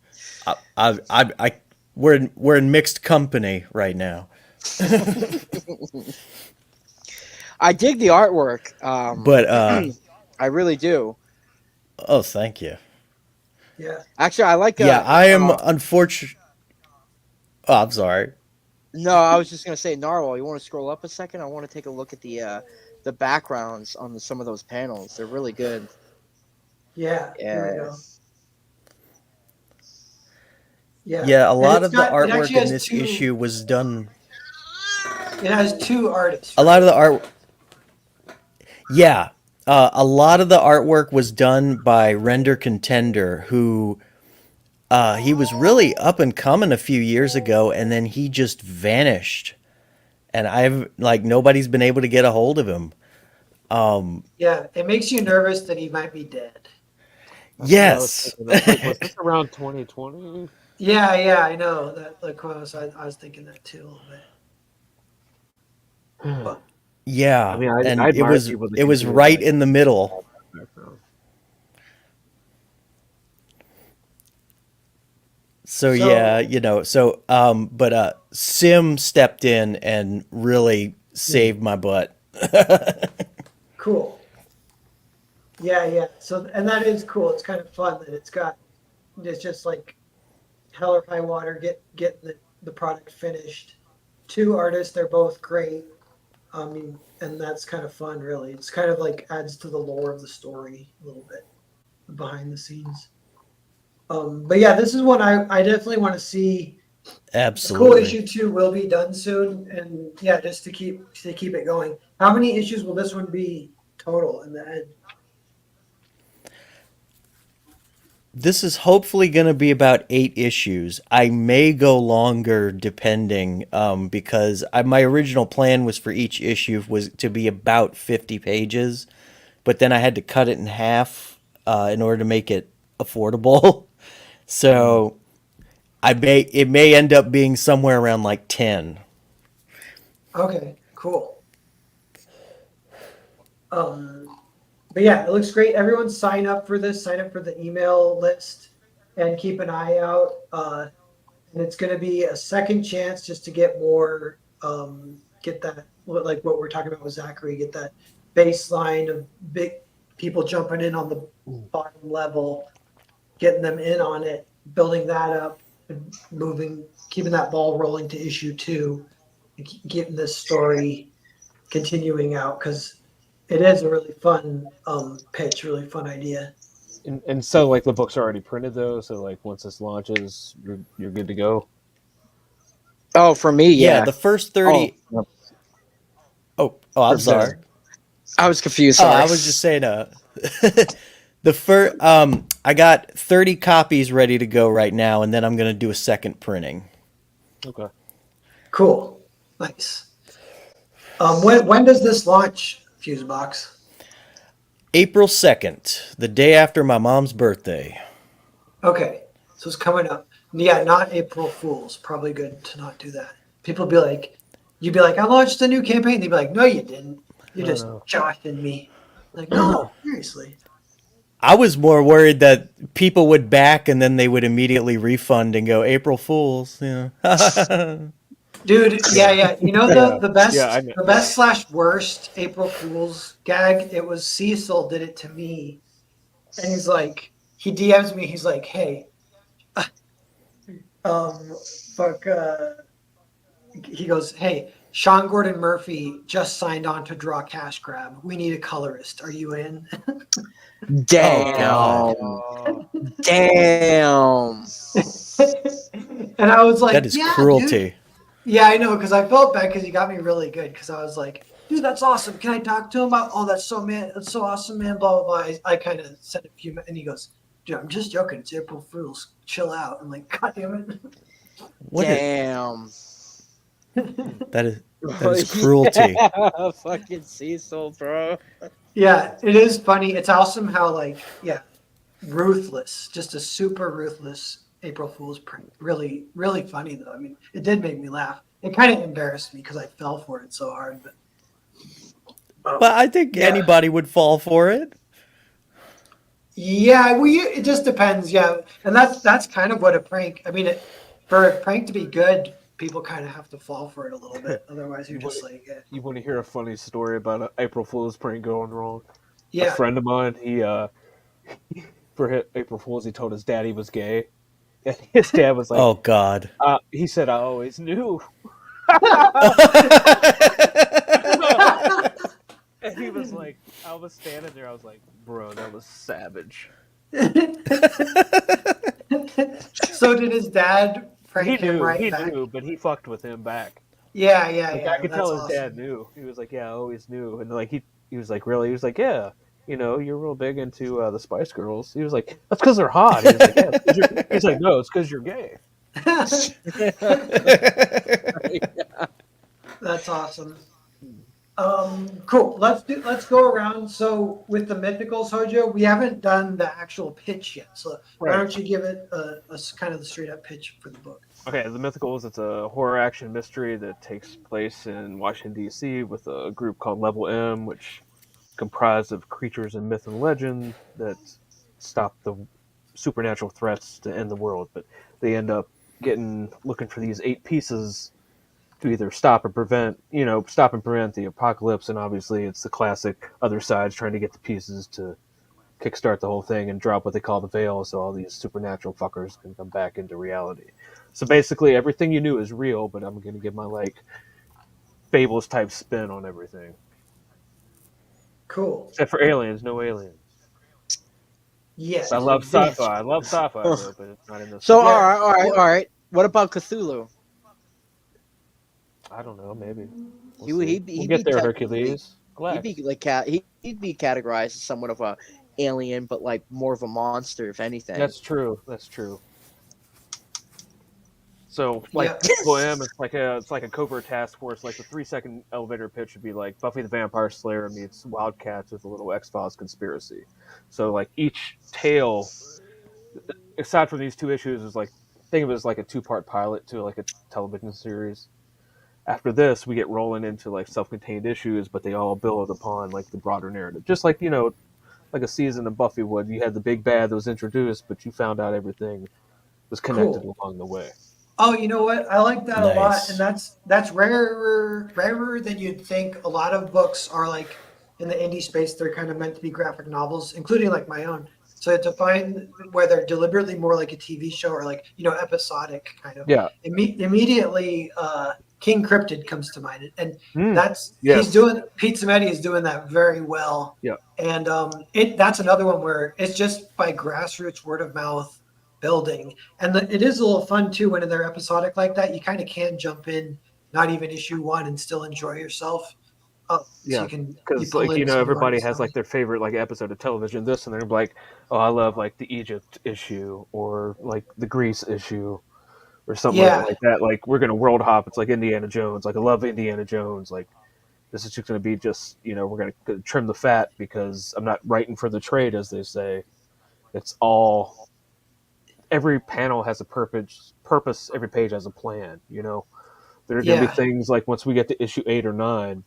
We're in mixed company right now. I dig the artwork. But I really do. oh, thank you. Yeah. Actually, I like. Yeah, I am unfortunate. Oh, I'm sorry. No, I was just gonna say, Narwhal. You want to scroll up a second? I want to take a look at the backgrounds on some of those panels. They're really good. Yeah. Here we go. Yeah. Yeah, a lot it's of the got- it artwork actually in has this two- issue was done. It has two artists. A lot of the art. Yeah, a lot of the artwork was done by Render Contender, who he was really up and coming a few years ago, and then he just vanished, and I've like nobody's been able to get a hold of him. Yeah, it makes you nervous that he might be dead. Yes. Was this around 2020? Yeah, I know that. Like, I was thinking that too a little bit. But, Yeah, I mean, and I it admire was people that it can was do right that. in the middle. So yeah, but Sim stepped in and really saved my butt. cool. Yeah. So, and that is cool. It's kind of fun that it's just like hell or high water, getting the product finished. Two artists, they're both great. I mean, and that's kind of fun, really. It's kind of like adds to the lore of the story a little bit, behind the scenes. But yeah, this is one I definitely want to see. The cool Absolutely. issue 2 will be done soon, and yeah, just to keep it going. How many issues will this one be total in the end? This is hopefully going to be about 8 issues. I may go longer depending, because my original plan was for each issue was to be about 50 pages, but then I had to cut it in half in order to make it affordable. So it may end up being somewhere around like 10. Okay, cool. But yeah, it looks great. Everyone sign up for this. Sign up for the email list and keep an eye out. And it's going to be a second chance just to get more, get that, like what we're talking about with Zachary, get that baseline of big people jumping in on the bottom level, getting them in on it, building that up, and moving, keeping that ball rolling to issue 2, and getting this story continuing out, because it is a really fun pitch, really fun idea. And so, like, the books are already printed, though, so, like, once this launches, you're good to go? Oh, for me, yeah. The first 30. Oh, I'm sorry. I was confused. Oh, Sorry. I was just saying, the first, I got 30 copies ready to go right now, and then I'm going to do a second printing. Okay. Cool. Nice. When does this launch, Fusebox? April 2nd, the day after my mom's birthday. Okay, so it's coming up. Yeah, not April Fools. Probably good to not do that. People be like, you'd be like, I launched a new campaign. They'd be like, no, you didn't. You No, just no. joshing me. Like, no, seriously. I was more worried that people would back and then they would immediately refund and go April Fools. Dude, yeah. You know Yeah, the yeah, I best know. the best slash worst April Fool's gag? It was Cecil did it to me. And he's like, he DMs me, he's like, hey, fuck he goes, hey, Sean Gordon Murphy just signed on to draw Cash Grab. We need a colorist. Are you in? Oh God, Damn. And I was that like, is yeah, dude. cruelty. Yeah, I know, because I felt bad because he got me really good. Because I was like, dude, that's awesome. Can I talk to him about? Oh, that's so awesome, man. Blah blah blah. I kind of said a few, and he goes, dude, I'm just joking. It's April Fools. Chill out. I'm like, God damn What is Damn. it. that is cruelty. Yeah, fucking Cecil, bro. Yeah, it is funny. It's awesome how ruthless, just a super ruthless April Fool's prank. Really, really funny though. I mean, it did make me laugh. It kind of embarrassed me because I fell for it so hard. But But I think yeah, anybody would fall for it. yeah, it just depends. Yeah, and that's kind of what a prank. I mean, for a prank to be good, people kind of have to fall for it a little bit. Otherwise, you're You want just like, you want to hear a funny story about an April Fool's prank going wrong? A yeah. friend of mine, he for April Fool's, he told his dad he was gay, and his dad was like, Oh God. he said, "I always knew," and he was like, I was standing there, I was like, "Bro, that was savage." So did his dad prank him He right back? knew, but he fucked with him back. Like I Yeah. could That's tell his dad awesome. knew. He was like, "Yeah, I always knew," and like he was like, "Really?" He was like, "Yeah." You're real big into the Spice Girls. He was like, "That's because they're hot." He was like, "Yeah." He's like, "No, it's because you're gay." That's awesome. Cool. Let's go around. So with the Mythicals, Hojo, we haven't done the actual pitch yet. So why Right. don't you give it a kind of the straight up pitch for the book? Okay, The Mythicals, it's a horror action mystery that takes place in Washington, D.C. with a group called Level M, which comprised of creatures and myth and legend that stop the supernatural threats to end the world. But they end up looking for these 8 pieces to either stop and prevent the apocalypse. And obviously, it's the classic other sides trying to get the pieces to kickstart the whole thing and drop what they call the veil, so all these supernatural fuckers can come back into reality. So basically, everything you knew is real, but I'm going to give my fables type spin on everything. Cool. Except for aliens, no aliens. Yes. I love Bitch. sci-fi. I love sci-fi though, but it's not in this So book. Yeah. all right. What about Cthulhu? I don't know. Maybe we'll He would see. We'll get there, technically Hercules. he'd Relax. be like he'd be categorized as somewhat of a alien, but like more of a monster, if anything. That's true. That's true. So, Yeah. Level M, it's like a covert task force. Like the 3 second elevator pitch would be like Buffy the Vampire Slayer meets Wildcats with a little X Files conspiracy. So, like each tale, aside from these 2 issues, is like think of it as like a 2 part pilot to like a television series. After this, we get rolling into like self-contained issues, but they all build upon like the broader narrative. Just like like a season of Buffy would. You had the big bad that was introduced, but you found out everything was connected Cool. along the way. Oh, you know what? I like that a lot, and Nice. that's rarer than you'd think. A lot of books are like in the indie space; they're kind of meant to be graphic novels, including like my own. So to find where they're deliberately more like a TV show or like episodic kind of, Yeah. immediately King Cryptid comes to mind, and Mm. that's he's Yes. doing Pete Samedi is doing that very well, Yeah. and that's another one where it's just by grassroots word of mouth building. And it is a little fun too when they're episodic like that. You kind of can jump in, not even issue one, and still enjoy yourself. So Yeah. you Because pull in some new everybody artists has on like it. their favorite like episode of television. This and they're like, oh, I love like the Egypt issue or like the Greece issue or something Yeah, like that. Like we're gonna world hop. It's like Indiana Jones. Like I love Indiana Jones. Like this is just gonna be just we're gonna trim the fat because I'm not writing for the trade, as they say. It's all every panel has a purpose. Every page has a plan. You know, there are going to be Yeah. things like once we get to issue 8 or 9,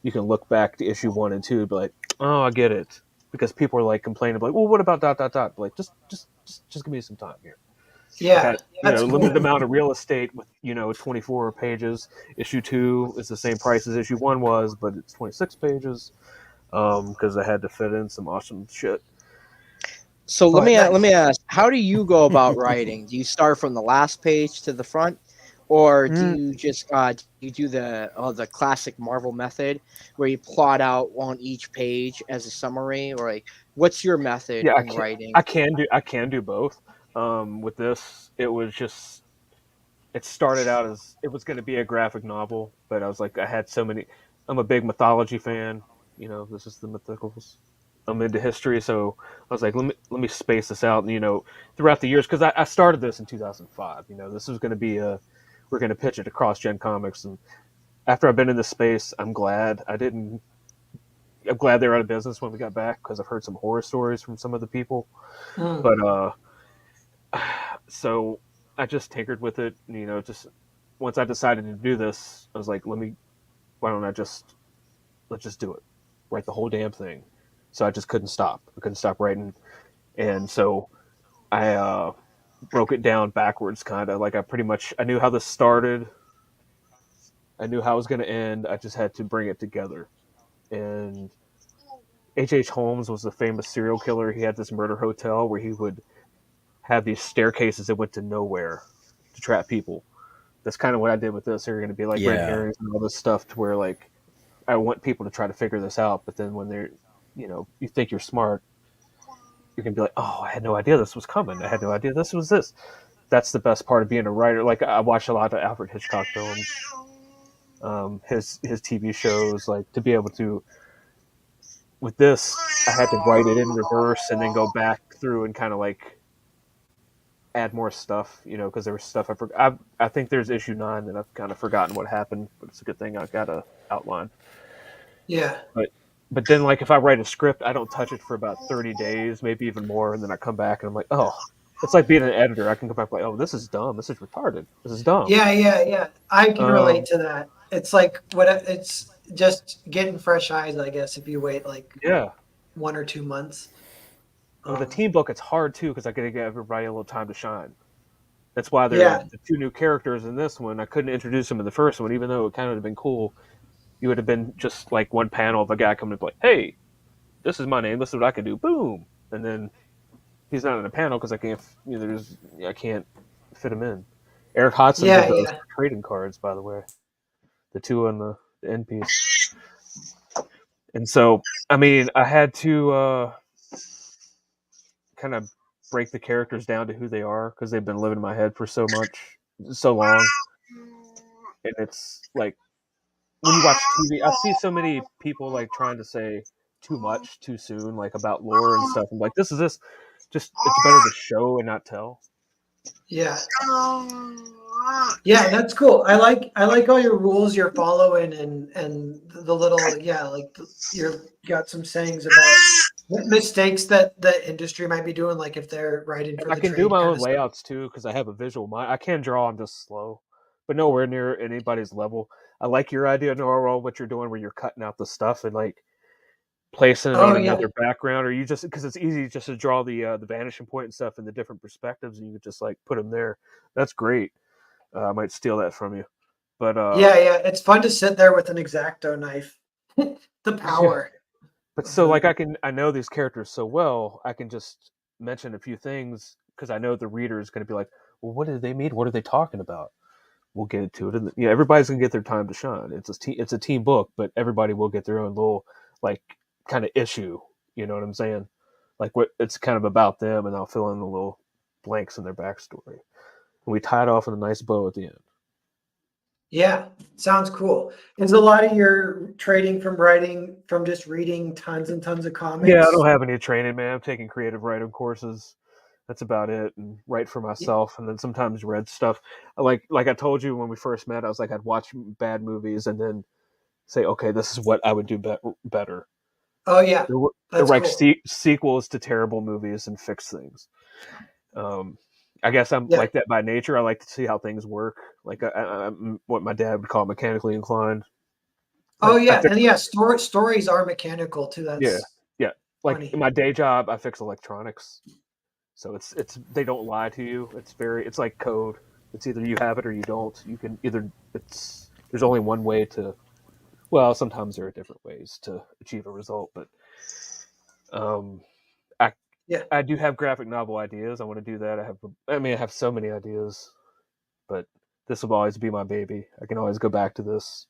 you can look back to issue 1 and 2 and be like, oh, I get it, because people are like complaining like, well, what about dot dot dot? Like, just give me some time here. I Yeah. had That's limited cool. amount of real estate with 24 pages. Issue 2 is the same price as issue 1 was, but it's 26 pages because I had to fit in some awesome shit. So let Oh, me let nice. me ask, how do you go about writing? Do you start from the last page to the front, or do Mm, you just do you do the classic Marvel method where you plot out on each page as a summary, or like what's your method yeah, in writing? I can do both. With this, it was just it started out as it was going to be a graphic novel, but I was like, I had so many. I'm a big mythology fan. This is the Mythicals. I'm into history, so I was like, let me space this out. And throughout the years, because I started this in 2005. This was going to be we're going to pitch it to Cross Gen Comics, and after I've been in this space, I'm glad I didn't. I'm glad they're out of business when we got back because I've heard some horror stories from some of the people. Mm. But so I just tinkered with it. Just once I decided to do this, I was like, why don't I let's just do it, write the whole damn thing. So I just couldn't stop. I couldn't stop writing, and so I broke it down backwards, kind of like I knew how this started. I knew how it was going to end. I just had to bring it together. And H. Holmes was a famous serial killer. He had this murder hotel where he would have these staircases that went to nowhere to trap people. That's kind of what I did with this. They're going to be like red Yeah. herrings and all this stuff to where like I want people to try to figure this out, but then when they're you think you're smart, you're gonna be like, oh, I had no idea this was coming. I had no idea this was this. That's the best part of being a writer. Like I watch a lot of Alfred Hitchcock films, his TV shows. Like to be able to with this, I had to write it in reverse and then go back through and kind of like add more stuff, because there was stuff I forgot. I think there's issue 9 that I've kind of forgotten what happened, but it's a good thing I got a outline. Yeah. But then like if I write a script, I don't touch it for about 30 days, maybe even more, and then I come back and I'm like, oh, it's like being an editor. I can come back like, oh, this is dumb. This is retarded. This is dumb. Yeah. Yeah. Yeah. I can relate Um, to that. It's like it's just getting fresh eyes, I guess, if you wait like yeah. 1 or 2 months. With a Um, team book, it's hard too because I got to give everybody a little time to shine. That's why there are yeah. the 2 new characters in this one. I couldn't introduce them in the first one, even though it kind of would have been cool. You would have been just like one panel of a guy coming to like, hey, this is my name. This is what I can do. Boom, and then he's not in a panel because I can't. I can't fit him in. Eric Hodson Yeah. did those Yeah. trading cards, by the way, the 2 on the end piece. And so, I mean, I had to kind of break the characters down to who they are because they've been living in my head for so long, and it's like when you watch TV, I see so many people like trying to say too much too soon, like about lore and stuff. I'm like, this is this. Just it's better to show and not tell. Yeah. Yeah, that's cool. I like all your rules you're following and the little like you're got some sayings about mistakes that the industry might be doing, like if they're writing for I the can do trade my kind own of stuff. layouts too because I have a visual mind. I can draw. I'm just slow, but nowhere near anybody's level. I like your idea, Norwell, what you're doing, where you're cutting out the stuff and like placing it Oh on yeah. another background, or you just because it's easy just to draw the vanishing point and stuff in the different perspectives, and you could just like put them there. That's great. I might steal that from you, but Yeah, yeah. It's fun to sit there with an X-Acto knife. The yeah. power But of so the like I know these characters so well, I can just mention a few things because I know the reader is going to be like, well, what do they mean? What are they talking about? We'll get into it, and everybody's gonna get their time to shine. It's a team book, but everybody will get their own little like kind of issue. You know what I'm saying? Like what it's kind of about them, and I'll fill in the little blanks in their backstory. And we tie it off with a nice bow at the end. Yeah, sounds cool. Is a lot of your trading from writing from just reading tons and tons of Yeah, I don't comics? have any training, man. I'm taking creative writing courses. That's about it, and write for Y- myself, and then sometimes read stuff. Like I told you when we first met, I was like I'd watch bad movies and then say, okay, this is what I would do better. Oh yeah, Or that's write cool. sequels to terrible movies and fix things. Um, I guess I'm Yeah. like that by nature. I like to see how things work. Like I'm what my dad would call mechanically inclined. Oh Like I yeah, fix, and yeah, stories are mechanical too. yeah, That's yeah. Like in funny. my day job, I fix electronics, so it's they don't lie to you. It's like code. It's either you have it or you don't. You can either it's there's only one way to. Well, sometimes there are different ways to achieve a result, but um, I Yeah, I do have graphic novel ideas. I want to do that. I have so many ideas, but this will always be my baby. I can always go back to this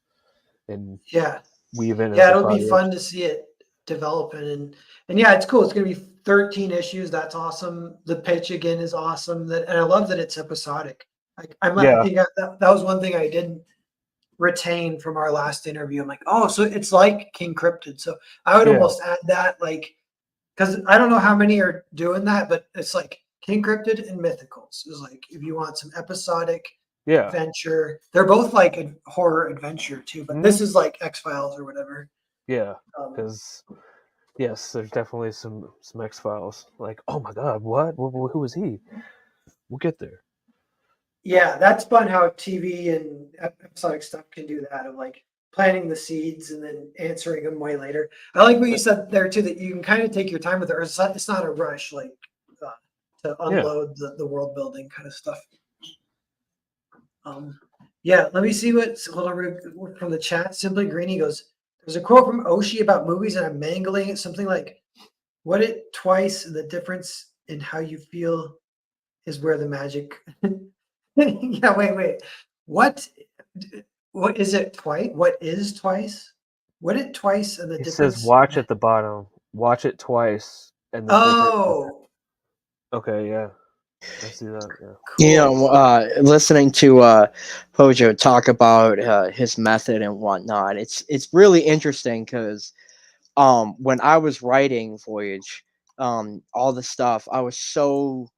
and yeah, weave in yeah. as a It'll be project. fun to see it developing, and yeah, it's cool. It's gonna be 13 issues. That's awesome. The pitch again is awesome. That and I love that it's episodic. I Yeah, think that was one thing I didn't retain from our last interview. I'm like, oh, so it's like King Cryptid. So I would yeah, almost add that, like, because I don't know how many are doing that, but it's like King Cryptid and Mythicals is like if you want some episodic yeah. adventure. They're both like a horror adventure too, but Hmm. this is like X Files or whatever. Yeah, Um, because yes, there's definitely some X Files. Like, oh my God, what? Who was he? We'll get there. yeah, that's fun how TV and episodic stuff can do that of like planting the seeds and then answering them way later. I like what you said there too, that you can kind of take your time with it. Or it's not a rush, like uh, to Yeah. unload the world building kind of stuff. Um, yeah, let me see what's a little from the chat. Simply Greeny goes, there's a quote from Oshi about movies and I'm mangling it. Something like, what it twice and the difference in how you feel is where the magic. Yeah, wait. What? What is it twice? What is twice? What it twice and the It says difference? watch at the bottom. Watch it twice, and the difference. Oh, Okay, yeah, I see that. Yeah. cool. Listening to Hojo talk about his method and whatnot, it's really interesting because when I was writing Voyage, all the stuff, I was so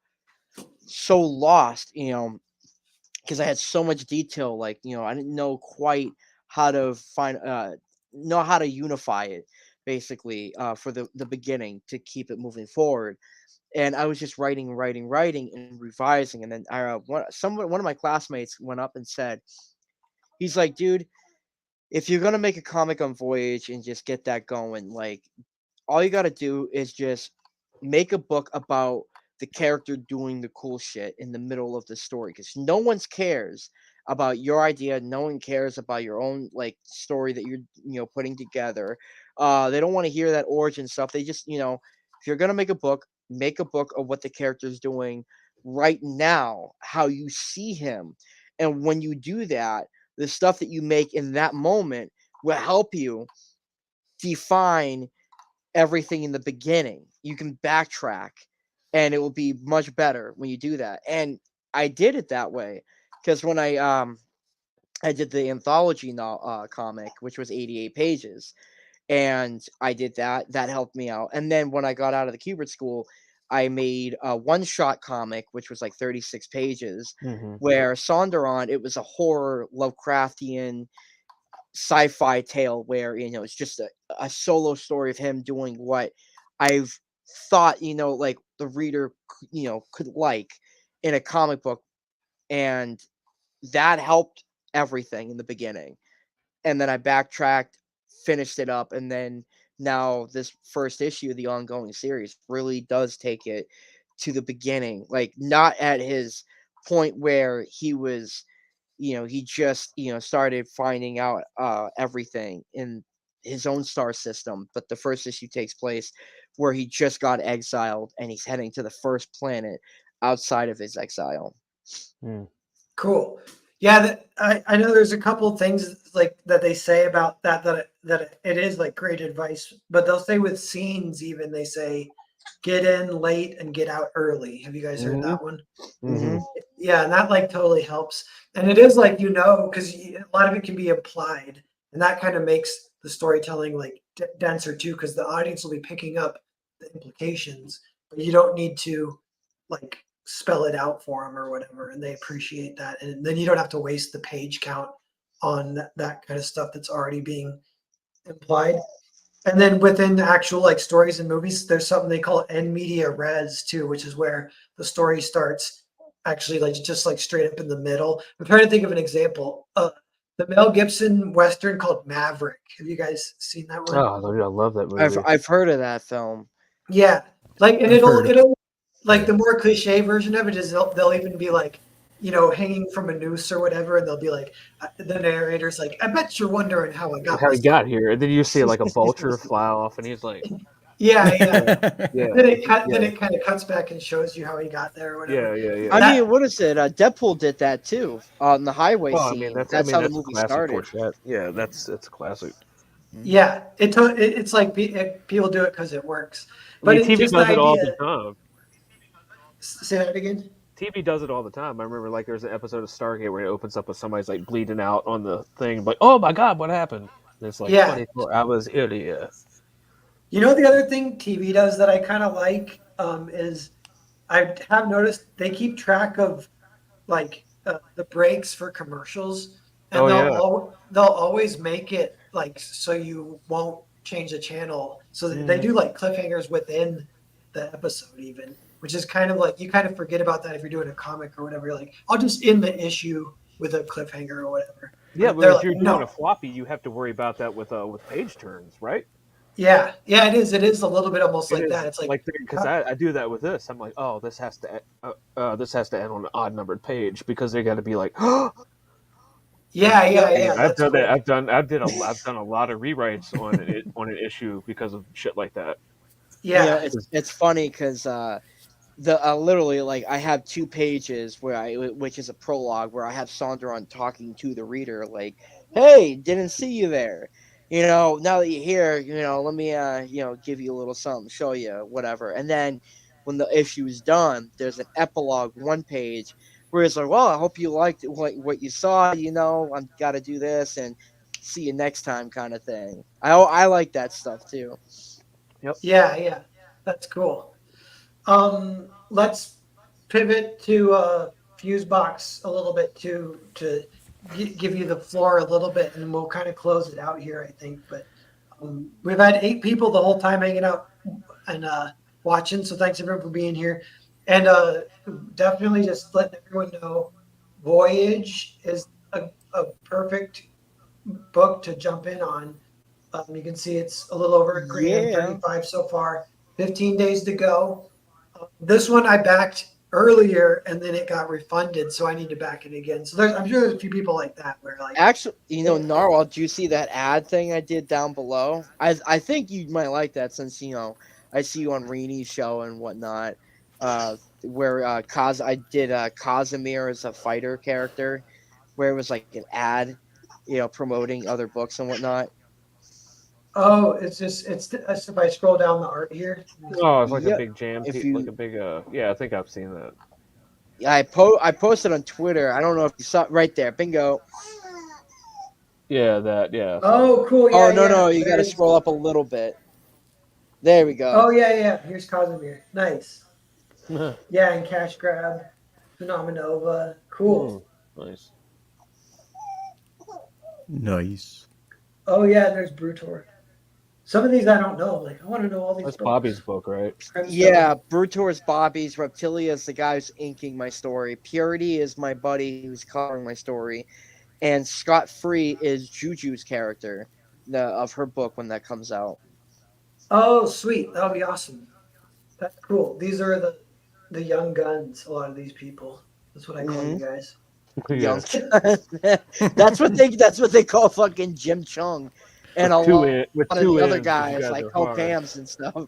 lost, because I had so much detail. Like, I didn't know quite how to know how to unify it, basically, for the beginning to keep it moving forward. And I was just writing, and revising. And then one of my classmates went up and said, he's like, dude, if you're gonna make a comic on Voyage and just get that going, like, all you gotta do is just make a book about the character doing the cool shit in the middle of the story, because no one cares about your idea. No one cares about your own, like, story that you're putting together. They don't want to hear that origin stuff. They just, if you're gonna make a book of what the character's doing right now, how you see him. And when you do that, the stuff that you make in that moment will help you define everything in the beginning. You can backtrack, and it will be much better when you do that. And I did it that way because when I did the anthology comic, which was 88 pages, and I did that. That helped me out. And then when I got out of the Kubert school, I made a one-shot comic, which was like 36 pages, Hmm. where Sonderon, it was a horror Lovecraftian sci-fi tale where it's just a solo story of him doing what I've thought like the reader could like in a comic book. And that helped everything in the beginning. And then I backtracked, finished it up, and then now this first issue of the ongoing series really does take it to the beginning, like not at his point where he was he just started finding out everything in his own star system. But the first issue takes place where he just got exiled and he's heading to the first planet outside of his exile. Mm. Cool. Yeah, I know there's a couple things like that they say about that it is like great advice, but they'll say with scenes even they say get in late and get out early. Have you guys heard Hmm. that one? Hmm. Yeah, and that like totally helps. And it is like because a lot of it can be implied, and that kind of makes the storytelling like denser too, because the audience will be picking up the implications, but you don't need to like spell it out for them or whatever, and they appreciate that. And then you don't have to waste the page count on that kind of stuff that's already being implied. And then within the actual like stories and movies, there's something they call end media res too, which is where the story starts actually like just like straight up in the middle. I'm trying to think of an example. The Mel Gibson Western called Maverick. Have you guys seen that one? Oh, I love that movie. I've heard of that film. Yeah, like, and I've it'll heard of it'll like the more cliche version of it is they'll even be like, hanging from a noose or whatever, and they'll be like, the narrator's like, I bet you're wondering how I got How he this. got here, and then you see like a vulture fly off, and he's like, Yeah, yeah. yeah, Then it yeah, kind of cuts back and shows you how he got there or whatever. yeah. I That mean, what is it? Deadpool did that too on the highway Well, I scene. mean that's That's how the that's movie classic started. horseshit. Yeah, that's classic. Yeah, it's like people do it because it works, I but mean, it's TV just the does it all the idea. time. Say that again. TV does it all the time. I remember like there's an episode of Stargate where it opens up with somebody's like bleeding out on the thing, like, oh my god, what happened? And it's like Yeah, 24 hours earlier. the other thing TV does that I kind of like is I have noticed they keep track of like the breaks for commercials, and Oh yeah. they'll always make it like so you won't change the channel. So they Mm. do like cliffhangers within the episode even, which is kind of like you kind of forget about that if you're doing a comic or whatever. You're like, I'll just end the issue with a cliffhanger or whatever. Yeah, But but they're if like, you're doing a no. floppy, you have to worry about that with page turns, right? Yeah, yeah, it is. It is a little bit almost It like that. is It's like, like because I do that with this. I'm like, oh, this has to end on an odd numbered page because they got to be like, oh, yeah, yeah, Yep. yeah. I've That's done that. cool. I've done a lot of rewrites on an issue because of shit like that. Yeah, It's funny because the literally like I have 2 pages which is a prologue where I have Sondron talking to the reader like, hey, didn't see you there. Now that you're here, let me give you a little something, show you whatever. And then when the issue is done, there's an epilogue 1 page where it's like, well, I hope you liked what you saw. I've got to do this and see you next time, kind of thing. I like that stuff too. Yep. yeah, yeah. That's cool. Let's pivot to Fusebox a little bit to give you the floor a little bit, and we'll kind of close it out here, I think. But we've had 8 people the whole time hanging out and watching, so thanks everyone for being here. And definitely just letting everyone know, Voyage is a perfect book to jump in on. You can see it's a little over Yeah. 35 so far. 15 days to go. This one I backed earlier and then it got refunded, so I need to back it again. So I'm sure there's a few people like that where like Actually, Narwhal, do you see that ad thing I did down below? I think you might like that since I see you on Reenie's show and whatnot. Where I did Casimir as a fighter character, where it was like an ad, promoting other books and whatnot. oh, it's if I scroll down the art here. Oh, it's like a Yep. big jam, If like a you, big yeah. I think I've seen that. I posted on Twitter. I don't know if you saw it right there. Bingo. Yeah, that yeah. Oh, cool. Yeah, Oh no, yeah. you got to There's- scroll up a little bit. There we go. Oh yeah, yeah. Here's Casimir. Nice. Hmm, Yeah, and Cash Grab, Phenomenova. Cool. nice. Nice. Oh yeah, there's Brutor. Some of these I don't know. Like I want to know all these. That's books. Bobby's book, right? Yeah, Brutor's Bobby's, Reptilia is the guy who's inking my story. Purity is my buddy who's coloring my story, and Scott Free is Juju's character of her book when that comes out. Oh, sweet. That'll be awesome. That's cool. These are the young guns. A lot of these people. That's what I call you guys. Young. That's what they call fucking Jim Chung, and With a two lot in- with of two the other ends, 'cause you guys guys like are Hope hard. Hams and stuff.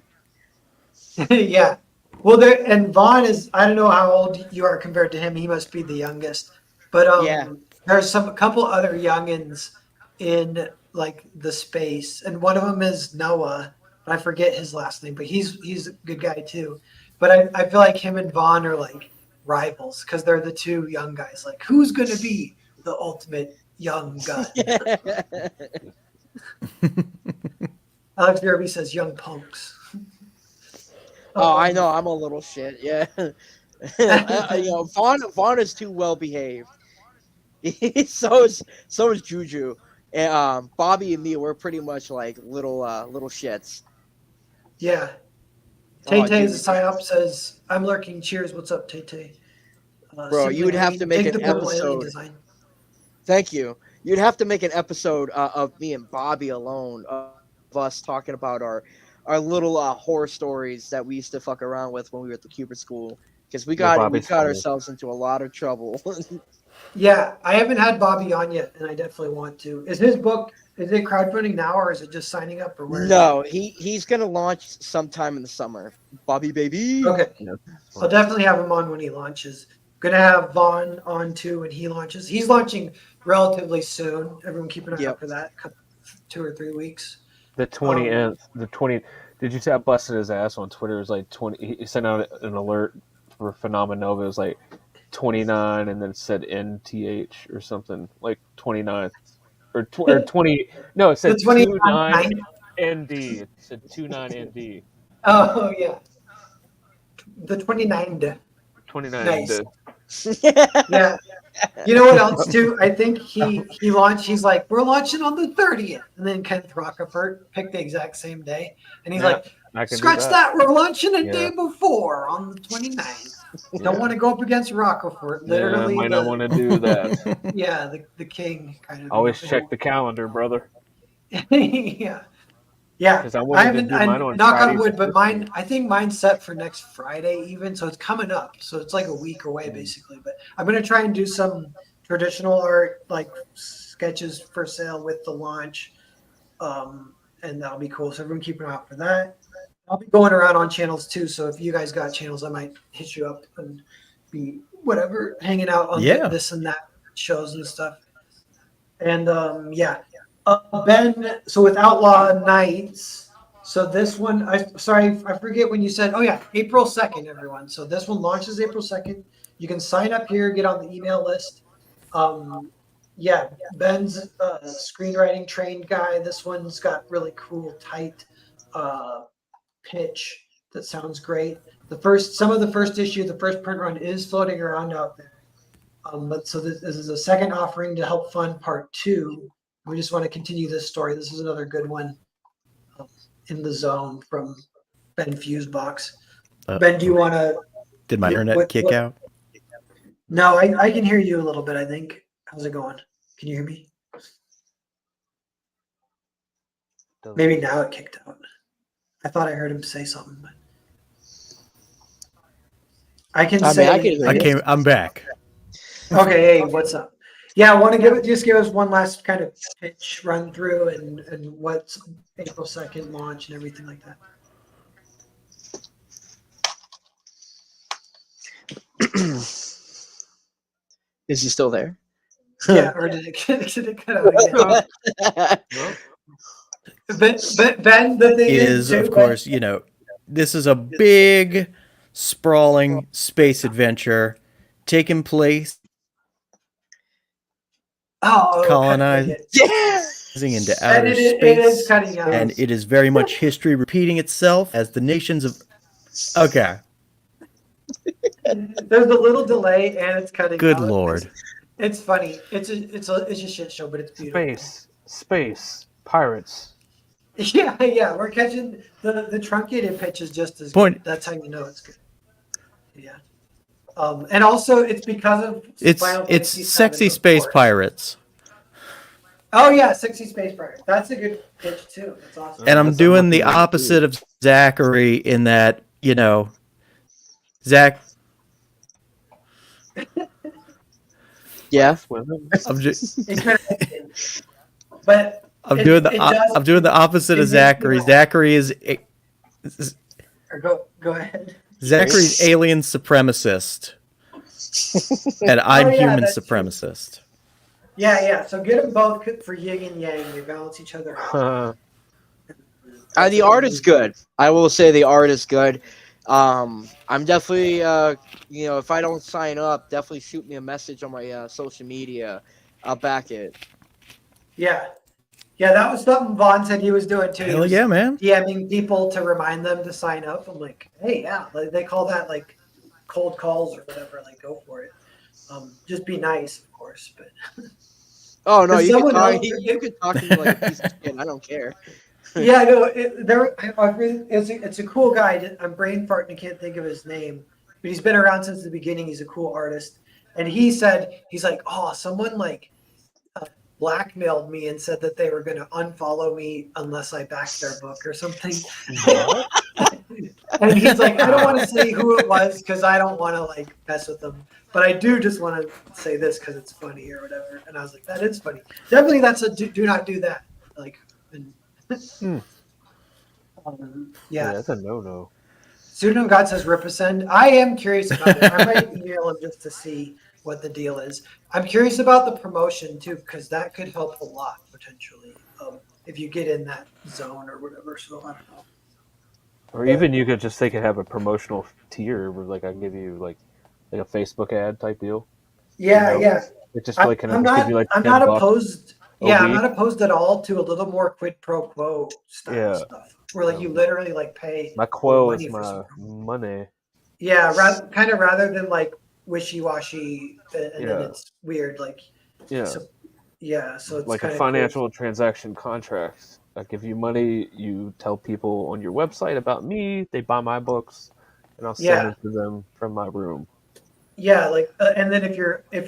Yeah. Well, there and Vaughn is. I don't know how old you are compared to him. He must be the youngest. But Yeah. there's a couple other youngins in like the space, and one of them is Noah. I forget his last name, but he's a good guy too. But I feel like him and Vaughn are like rivals because they're the two young guys. Like, who's gonna be the ultimate young gun? Alex Derby says young punks. Oh, I know. I'm a little shit. Yeah. Vaughn is too well behaved. so is Juju. And Bobby and me, we're pretty much like little shits. Yeah. Oh, Tay Tay dude. is a sign up says, I'm lurking. Cheers. What's up, Tay Tay? Bro, you would have to make Dig an the purple alien episode. design. Thank you. You'd have to make an episode of me and Bobby alone of us talking about our little horror stories that we used to fuck around with when we were at the Cupid School, because we got Bobby's funny. ourselves into a lot of trouble. Yeah, I haven't had Bobby on yet, and I definitely want to. Is his book, is it crowdfunding now, or is it just signing up, or where? No, he's gonna launch sometime in the summer. Bobby baby. Okay, Yeah, I'll definitely have him on when he launches. Gonna have Vaughn on too when he launches. He's launching relatively soon. Everyone keep an eye out for that. 2 or 3 weeks. The 20th, the 20. Did you see I busted his ass on Twitter? It was like 20. He sent out an alert for Phenomenova. It was like 29, and then it said NTH or something like 29 or 20. No, it said The 29 ND. It said 29ND. Oh yeah, the 29th. 29. Nice. Yeah. You know what else too? I think he launched. He's like, we're launching on the 30th, and then Kenneth Rockefort picked the exact same day, and he's like, I can do scratch that. We're launching a Yeah. day before on the 29th. Don't want to go up against Rockefort. Literally, might not want to do that. yeah, the king kind of. Always check the calendar, brother. Yeah. Yeah, Because I I wanted to haven't. do mine on Knock on Fridays. wood, but mine. I think mine's set for next Friday, even. So it's coming up. So it's like a week away, basically. But I'm gonna try and do some traditional art, like sketches for sale with the launch, and that'll be cool. So everyone keep an eye out for that. I'll be going around on channels too. So if you guys got channels, I might hit you up and be whatever, hanging out on this and that shows and stuff. And yeah. Ben, so with Outlaw Nights, so this one, I forget when you said, oh yeah, April 2nd, everyone. So this one launches April 2nd. You can sign up here, get on the email list. Yeah, Ben's screenwriting trained guy. This one's got really cool, tight pitch that sounds great. Some of the first issue, the first print run is floating around out there. But so this is a second offering to help fund part 2. We just want to continue this story. This is another good one in the zone from Ben Fusebox. Ben, do you want to? Did my internet kick out? No, I can hear you a little bit, I think. How's it going? Can you hear me? Maybe now it kicked out. I thought I heard him say something, but I can say. I'm back. Okay, hey, what's up? Yeah, I want to give us one last kind of pitch run through and what's April 2nd launch and everything like that. Is he still there? Yeah, or did it cut out again? Ben, the thing is too, of course, this is a big, sprawling space adventure taking place colonizing into outer space, it is cutting out. and it is very much history repeating itself as the nations of. Okay. There's a little delay, and it's cutting. Good out. Lord. It's funny. It's a shit show, but it's beautiful. Space, pirates. Yeah. We're catching the truncated pitch is just as Point. Good. That's how you know it's good. Yeah. And also it's because of it's sexy space pirates. Oh yeah, sexy space pirates. That's a good pitch too. That's awesome. And I'm doing the opposite of Zachary in that, Zach. Yeah. I'm just. But I'm doing the opposite of Zachary. Zachary is. Go ahead. Zachary's alien supremacist, and I'm human supremacist. True. Yeah. So get them both for yin and yang. They balance each other out. The art is good. I will say the art is good. I'm definitely, if I don't sign up, definitely shoot me a message on my social media. I'll back it. Yeah, that was something Vaughn said he was doing too. Hell yeah, man! DMing people to remind them to sign up. I'm like, hey, yeah, they call that like cold calls or whatever. Like, go for it. Just be nice, of course. But oh no, you can talk to me like a piece of shit. I don't care. Yeah, no, it's a cool guy. I'm brain farting. I can't think of his name, but he's been around since the beginning. He's a cool artist. And he's like, oh, someone like blackmailed me and said that they were going to unfollow me unless I backed their book or something. What? And he's like, I don't want to say who it was because I don't want to like mess with them, but I do just want to say this because it's funny or whatever. And I was like, that is funny. Definitely, that's a do not do that. Like, and, Yeah, that's a no-no. Pseudonym God says Ripasend. I am curious about it. I might email him just to see what the deal is. I'm curious about the promotion too, because that could help a lot potentially if you get in that zone or whatever. So I don't know. Or even you could just they could have a promotional tier where like I can give you like a Facebook ad type deal. Yeah, You know? yeah. It just like I'm just give you like I'm 10 not bucks. opposed. Yeah, I'm OB. not opposed at all to a little more quid pro quo style stuff, where like you literally like pay My quo is money for my some money. Yeah, kind of rather than like wishy washy, and then Yeah. it's weird. Like, Yeah. so so it's Like a kind of financial transaction contract. I give you money, you tell people on your website about me, they buy my books, and I'll send them to them from my room. Yeah, like, and then if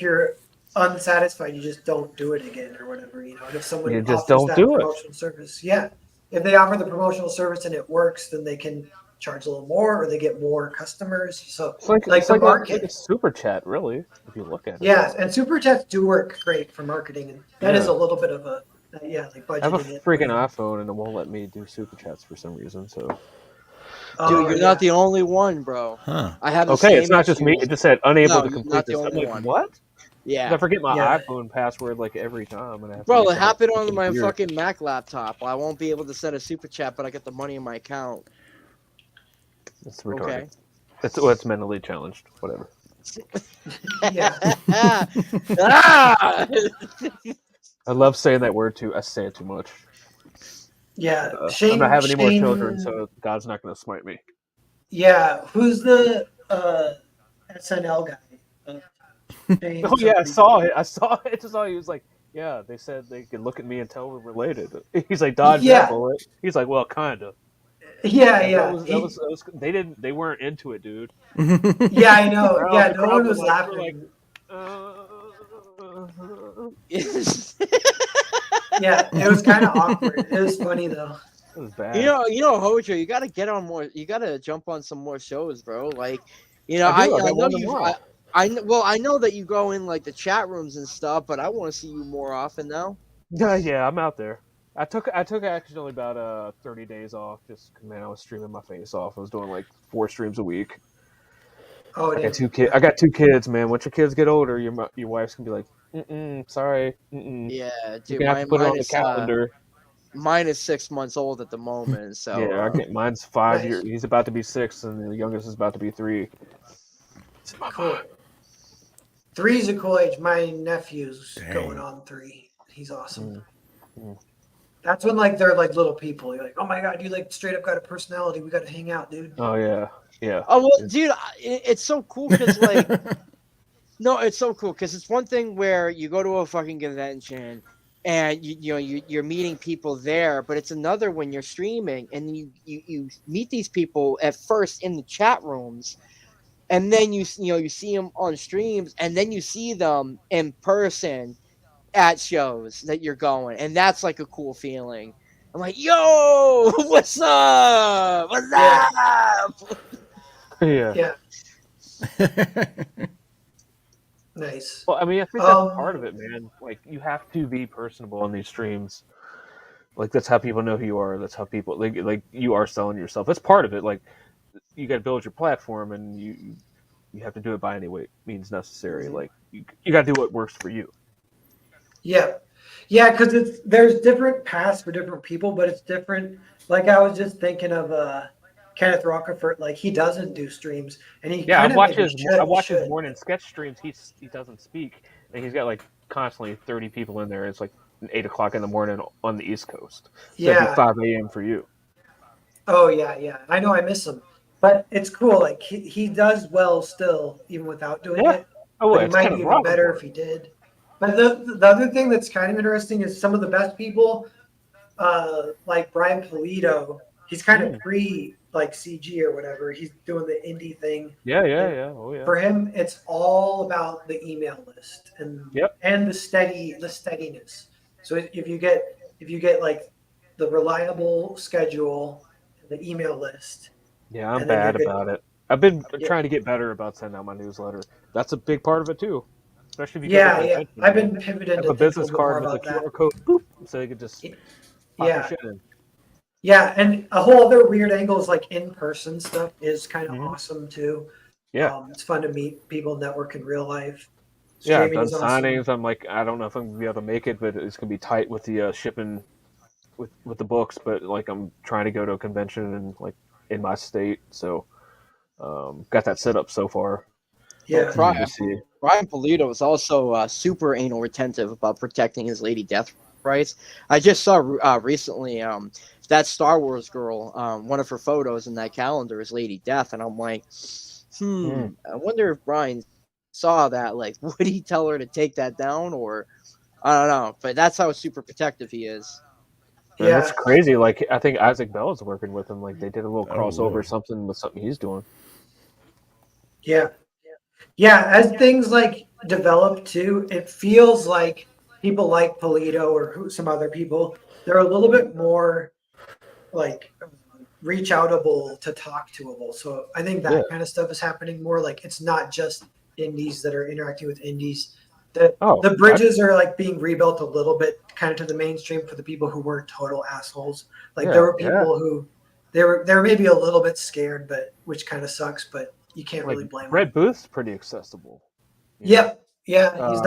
you're unsatisfied, you just don't do it again or whatever, you know. And if someone You just offers don't that do it. promotional service, if they offer the promotional service and it works, then they can charge a little more or they get more customers. So It's like the market, like a super chat, really, if you look at it. yeah, and super chats do work great for marketing, and that is Yeah. a little bit of a like I have a budgeting it. freaking iPhone and it won't let me do super chats for some reason. So Dude, you're not the only one, bro. Huh. I have the okay, same it's not just me. issues. It just said unable No, to you're complete not the this. I'm only like, one. what? 'Cause Yeah. I forget my Yeah. iPhone password like every time, and I have to Bro, it reset happened on fucking my year. fucking Mac laptop. I won't be able to send a super chat, but I get the money in my account. It's retarded. Okay. It's mentally challenged. Whatever. Yeah. Ah! I love saying that word too. I say it too much. Yeah. I'm not having any more Shane, children, so God's not going to smite me. yeah. Who's the SNL guy? Shane Oh yeah, I somebody. saw it. I saw it. Just saw he was like, yeah, they said they could look at me and tell we're related. He's like, dodge that Yeah. bullet. He's like, well, kinda. Yeah, That yeah. was they weren't into it, dude. Yeah, I know. Yeah, The no crowd one was were like, laughing. Yeah, it was kind of awkward. It was funny though. It was bad. You know, Hojo, you gotta get on more. You gotta jump on some more shows, bro. Like, you know, I I got know one you. tomorrow. I know that you go in like the chat rooms and stuff, but I want to see you more often now. Yeah, I'm out there. I took actually about 30 days off just 'cause, man, I was streaming my face off. I was doing like 4 streams a week. Oh, I damn. got 2 kids. I got 2 kids, man. Once your kids get older, your wife's gonna be like, sorry, Yeah, you're dude, gonna have to put it on the calendar. Mine is 6 months old at the moment, so Yeah, mine's 5 Nice. years. He's about to be 6, and the youngest is about to be 3. Cool. 3's a cool age. My nephew's going on 3. He's awesome. That's when like they're like little people. You're like, oh my god, you like straight up got a personality. We got to hang out, dude. Oh yeah, yeah. Oh well, dude, it's so cool because like, no, it's so cool because it's one thing where you go to a fucking convention and you're meeting people there, but it's another when you're streaming and you meet these people at first in the chat rooms, and then you see them on streams, and then you see them in person at shows that you're going, and that's like a cool feeling. I'm like, yo, what's up? What's up? Yeah. Nice. Well, I mean, I think that's part of it, man. Like, you have to be personable on these streams. Like, that's how people know who you are. That's how people like you are selling yourself. That's part of it. Like, you got to build your platform, and you have to do it by any means necessary. Like, you got to do what works for you. Yeah, because there's different paths for different people, but it's different. Like I was just thinking of Kenneth Rockefeller. Like he doesn't do streams, and he I watch his morning sketch streams. He doesn't speak, and he's got like constantly 30 people in there. It's like 8 o'clock in the morning on the East Coast. So it'd be 5 a.m. for you. Oh yeah. I know I miss him, but it's cool. Like he does well still, even without doing it. Oh, but he it's might kind be of even better if he did. But the other thing that's kind of interesting is some of the best people, like Brian Pulido, he's kind of pre like CG or whatever. He's doing the indie thing. Yeah. And Oh yeah. for him, it's all about the email list Yep. and the steadiness. So if you get like the reliable schedule and the email list, Yeah, I'm and then you're bad good. about it. I've been Yeah, trying to get better about sending out my newsletter. That's a big part of it too, especially if you go to a yeah. convention. I've been pivoting Have to a think a business little bit more card with a about that. QR code, boop, so they could just pop your Yeah, shit in. yeah, and a whole other weird angle is like in-person stuff is kind of Mm-hmm. awesome too. Yeah, It's fun to meet people, network in real life. yeah. I've Streaming done is awesome. signings. I'm like, I don't know if I'm gonna be able to make it, but it's gonna be tight with the shipping with the books. But like, I'm trying to go to a convention and like in my state, so got that set up so far. Well, Yeah, We'll see. Brian Polito is also super anal retentive about protecting his Lady Death rights. I just saw recently that Star Wars girl, one of her photos in that calendar is Lady Death, and I'm like, I wonder if Brian saw that. Like, would he tell her to take that down, or I don't know. But that's how super protective he is. And it's yeah, crazy. Like I think Isaac Bell is working with him. Like they did a little Oh, crossover, Lord. something with something he's doing. yeah, yeah. As things like develop too, it feels like people like Polito or some other people, they're a little bit more like reach outable to talk toable. So I think Yeah. that kind of stuff is happening more. Like it's not just indies that are interacting with indies. The Oh, the bridges are like being rebuilt a little bit kind of to the mainstream for the people who weren't total assholes. Like there yeah, were yeah. people who they were maybe a little bit scared, but which kind of sucks, but you can't Like really blame them. Brett Booth's pretty accessible. You know. Yep. Yeah, Uh, he's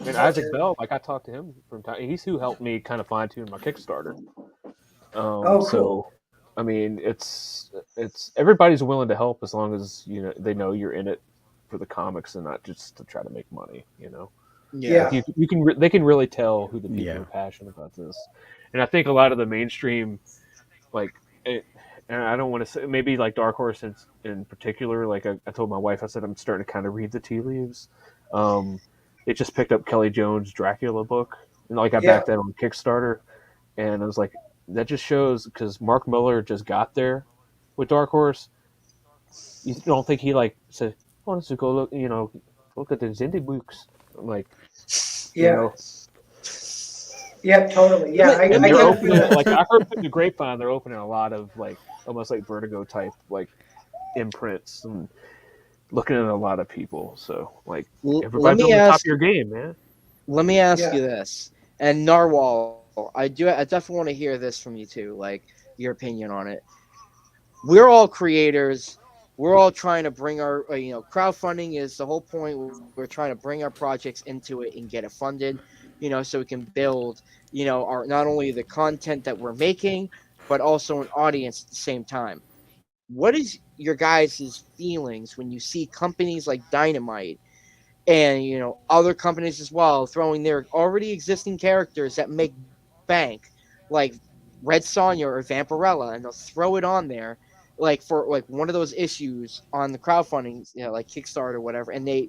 and not Isaac terrible. Bell, like I talked to him from time. He's who helped me kind of fine tune my Kickstarter. Oh, cool. So, I mean, it's everybody's willing to help as long as you know they know you're in it for the comics and not just to try to make money. You know, Yeah. like you can they can really tell who the people Yeah. are passionate about this, and I think a lot of the mainstream like. And I don't want to say maybe like Dark Horse in particular. Like I told my wife, I said I'm starting to kind of read the tea leaves. Um, it just picked up Kelly Jones' Dracula book, and like I Yeah. backed that on Kickstarter, and I was like, that just shows because Mark Miller just got there with Dark Horse. You don't think he like said, "Oh, let's go look," look at the indie books. I'm like, you Yeah. know, Yeah, totally. Yeah, Let and I me they're kind of feel opening that like too. I heard through the grapevine, they're opening a lot of like almost like Vertigo type like imprints and looking at a lot of people. So like let everybody's me on the top of ask your game, man. let me ask Yeah. you this. And Narwhal, I definitely want to hear this from you too, like your opinion on it. We're all creators. We're all trying to bring our, crowdfunding is the whole point. We're trying to bring our projects into it and get it funded, so we can build, our not only the content that we're making, but also an audience at the same time. What is your guys' feelings when you see companies like Dynamite and other companies as well throwing their already existing characters that make bank, like Red Sonja or Vampirella, and they'll throw it on there, like for like one of those issues on the crowdfunding, like Kickstarter or whatever, and they,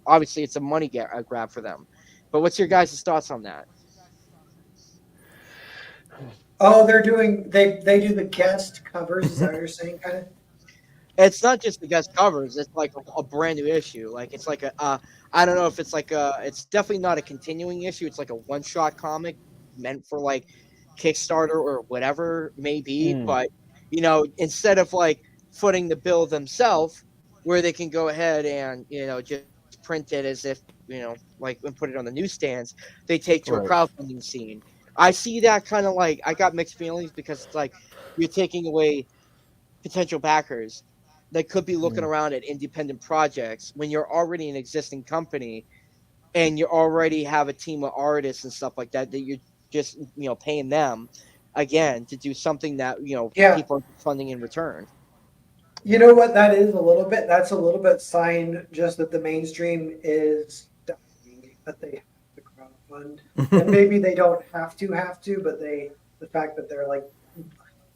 obviously it's a money grab for them. But what's your guys' thoughts on that? Oh, they do the guest covers. Is that what you're saying? Kind of. It's not just the guest covers. It's like a brand new issue. Like it's like I don't know if it's like it's definitely not a continuing issue. It's like a one shot comic meant for like Kickstarter or whatever it may be. Mm, But instead of like footing the bill themselves, where they can go ahead and just print it as if like and put it on the newsstands, they take to a right. crowdfunding scene. I see that kind of like I got mixed feelings because it's like you're taking away potential backers that could be looking Mm. around at independent projects when you're already an existing company and you already have a team of artists and stuff like that you're just paying them again to do something that Yeah. people are funding in return. You know what that is a little bit? That's a little bit sign just that the mainstream is dying, that they have to crowdfund. And maybe they don't have to, but the fact that they're like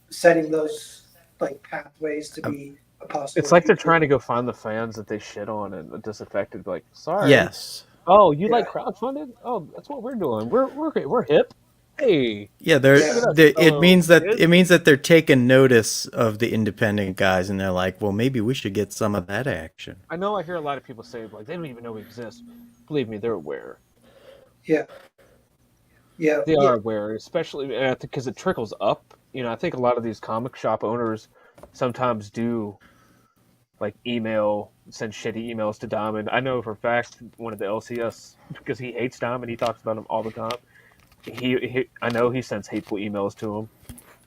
setting those like pathways to be a possible It's like they're future. trying to go find the fans that they shit on and disaffected. Like, sorry. Yes. Oh, you like Yeah. crowdfunded? Oh, that's what we're doing. We're hip. Hey, Yeah, Yeah. look at us, it fellow means that kids. they're taking notice of the independent guys, and they're like, well, maybe we should get some of that action. I know I hear a lot of people say like they don't even know we exist. Believe me, they're aware. Yeah. Yeah. They Yeah. are aware, especially and I think because it trickles up. I think a lot of these comic shop owners sometimes do like send shitty emails to Diamond. I know for a fact one of the LCS because he hates Diamond. He talks about him all the time. I know he sends hateful emails to him.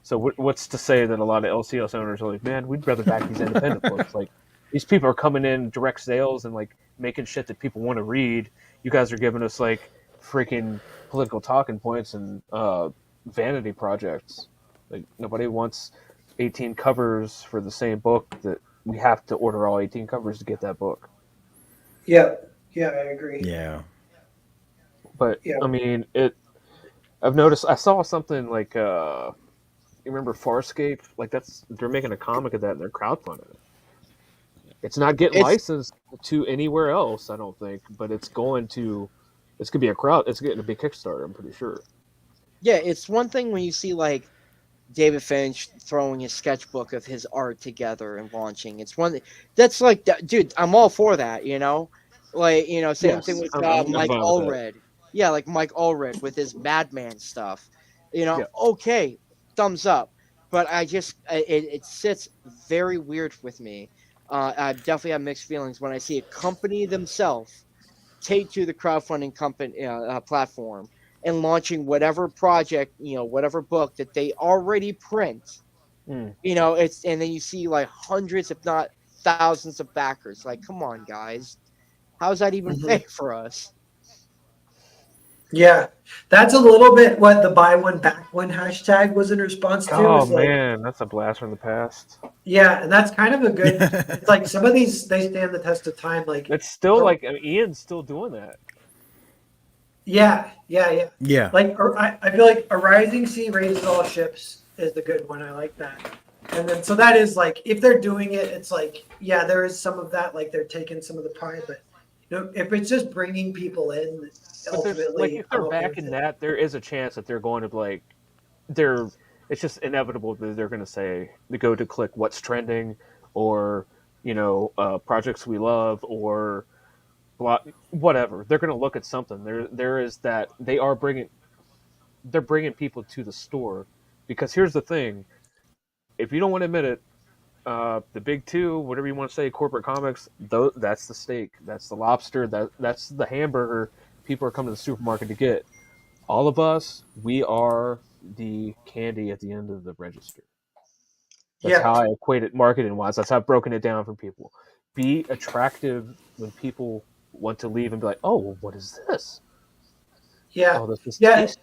So what's to say that a lot of LCS owners are like, man, we'd rather back these independent books. Like these people are coming in direct sales and like making shit that people want to read. You guys are giving us like freaking political talking points and vanity projects. Like nobody wants 18 covers for the same book that we have to order all 18 covers to get that book. Yeah. Yeah. I agree. Yeah. But Yeah. I mean, I've noticed. I saw something like you remember Farscape? Like they're making a comic of that and they're crowdfunding it. It's not getting It's licensed to anywhere else, I don't think, but it's gonna be a crowd. It's getting a big Kickstarter, I'm pretty sure. yeah, it's one thing when you see like David Finch throwing his sketchbook of his art together and launching. It's one that's like, dude, I'm all for that. Like same thing Yes, with I'm Mike fine with that. Allred. Yeah, like Mike Allred with his Madman stuff. Yeah, Okay, thumbs up. But it sits very weird with me. I definitely have mixed feelings when I see a company themselves take to the crowdfunding company platform and launching whatever project, whatever book that they already print. mm. It's and then you see like hundreds, if not thousands, of backers. Like, come on, guys, how's that even Mhm. fair for us? Yeah, that's a little bit what the buy one back one hashtag was in response to. Oh Is like, man, that's a blast from the past. yeah, and that's kind of a good. It's like some of these they stand the test of time. Like, It's still or, like Ian's still doing that. yeah, yeah, yeah. Yeah. Like, I feel like a rising sea raises all ships is the good one. I like that. And then so that is like if they're doing it, it's like yeah, there is some of that. Like they're taking some of the pride, but if it's just bringing people in, But there's like ultimately, if I'm they're okay back with in it. that, there is a chance that they're going to like they're it's just inevitable that they're going to say they go to click what's trending or projects we love or whatever. They're going to look at something. There is that they're bringing people to the store because here's the thing: if you don't want to admit it, the big two, whatever you want to say, corporate comics, that's the steak, that's the lobster, that's the hamburger people are coming to the supermarket to get. All of us, we are the candy at the end of the register. That's Yeah, how I equate it marketing wise. That's how I've broken it down for people. Be attractive when people want to leave and be like, oh, well, what is this? yeah, Oh, this is yeah. tasty.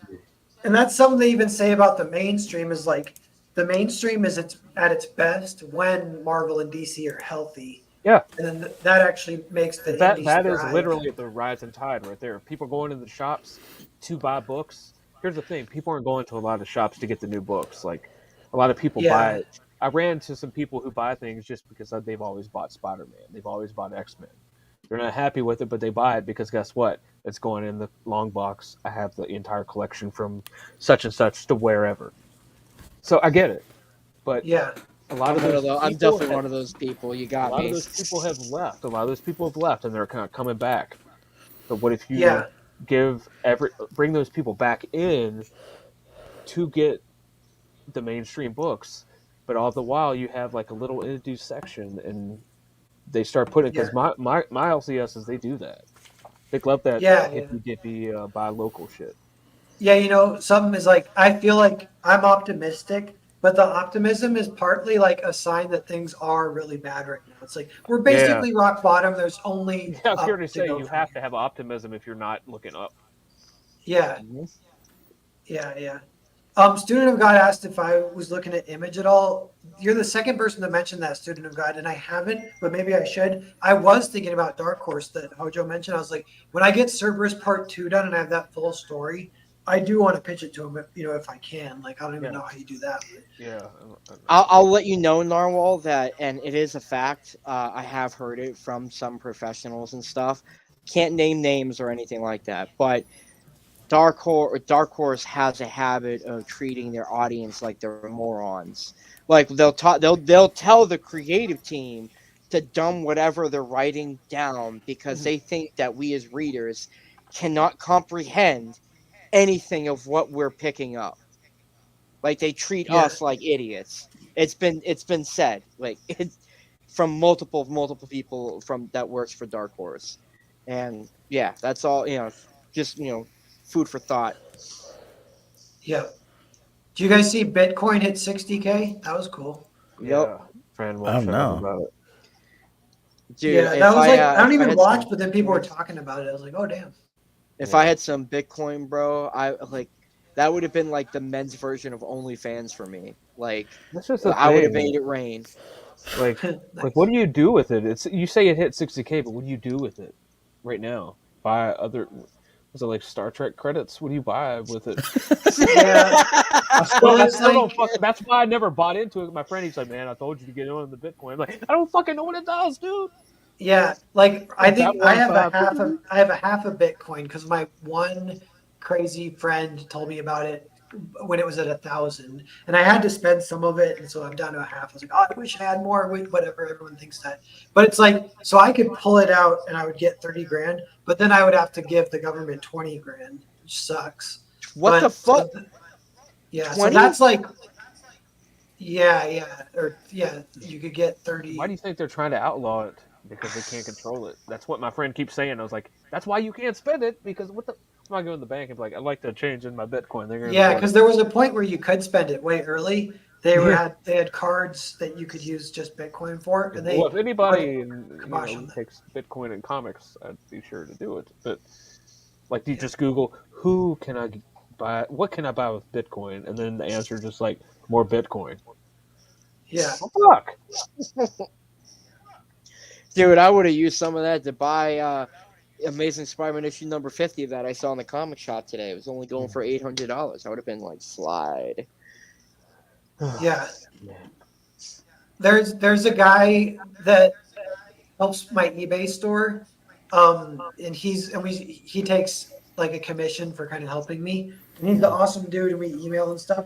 And that's something they even say about the mainstream is like the mainstream is at its best when Marvel and DC are healthy, Yeah, and then that actually makes the indies that is thrive. literally the rising tide right there. People going into the shops to buy books. Here's the thing: people aren't going to a lot of shops to get the new books. Like a lot of people Yeah, buy. I ran into some people who buy things just because they've always bought Spider Man. They've always bought X Men. They're not happy with it, but they buy it because guess what? It's going in the long box. I have the entire collection from such and such to wherever. So I get it, but yeah, a lot of those I'm people definitely have one of those people. You a got lot of me. those people have left. A lot of those people have left, and they're kind of coming back. But what if you yeah, bring those people back in to get the mainstream books, but all the while you have like a little introduced section, and they start putting yeah, because my LCSs they do that. They love that yeah, yeah. hippy dippy buy local shit. Yeah, something is like I feel like I'm optimistic, but the optimism is partly like a sign that things are really bad right now. It's like we're Yeah, basically rock bottom. There's only yeah. I was here to up to say go you from have to here. have optimism if you're not looking up. Yeah, Mhm. yeah, yeah. Student of God asked if I was looking at Image at all. You're the second person to mention that, Student of God, and I haven't, but maybe I should. I was thinking about Dark Horse that Hojo mentioned. I was like, when I get Cerberus Part 2 done and I have that full story, I do want to pitch it to him, if I can. Like, I don't even Yeah, know how you do that. But yeah. I'll let you know, Narwhal, that, and it is a fact. I have heard it from some professionals and stuff. Can't name names or anything like that, but Dark Horse has a habit of treating their audience like they're morons. Like they'll tell the creative team to dumb whatever they're writing down because they think that we as readers cannot comprehend anything of what we're picking up. Like they treat Yeah. us like idiots. It's been said like it's from multiple people from that works for Dark Horse, and yeah, that's all. Just food for thought. Yeah. Do you guys see Bitcoin hit 60K? That was cool. Yep, Yeah, friend Oh won't shut up no. about it. dude. Yeah, that was like I don't If I even had watch, some but then people were Bitcoin, talking about it. I was like, oh damn. if Yeah. I had some Bitcoin, bro, I like that would have been like the men's version of OnlyFans for me. Like That's just the I would have thing. made it rain. Like, Nice. what do you do with it? It's you say it hit 60K, but what do you do with it right now? Buy other, was it like Star Trek credits? What do you buy with it? Yeah. Well, I it's still like don't fuck. That's why I never bought into it. My friend, he's like, "Man, I told you to get on the Bitcoin." I'm like, I don't fucking know what it does, dude. yeah, like I Like that think one five. I have a half of Bitcoin because my one crazy friend told me about it when it was at 1,000, and I had to spend some of it, and so I'm down to a half. I was like, oh, we should add more. Whatever, everyone thinks that, but it's like so I could pull it out and I would get 30 grand, but then I would have to give the government 20 grand, which sucks. What the But fuck? yeah, so 20? that's like yeah, you could get Why do 30. you think they're trying to outlaw it? Because they can't control it. That's what my friend keeps saying. I was like, that's why you can't spend it because what the? I'm not going to the bank and be like, I'd like to change in my Bitcoin. They're going to be Yeah, like, because there was a point where you could spend it way early. yeah. They had cards that you could use just Bitcoin for, and Well, they if put anybody kibosh on that. takes Bitcoin and comics, I'd be sure to do it. But like, you Yeah. just Google who can I buy? What can I buy with Bitcoin? And then the answer just like more Bitcoin. Yeah, Oh, fuck. Dude, I would have used some of that to buy Amazing Spider-Man issue number 50 that I saw in the comic shop today. It was only going for $800. I would have been like, slide. yeah. Man. There's a guy that helps my eBay store, and he takes like a commission for kind of helping me, and he's the awesome dude, and we email and stuff.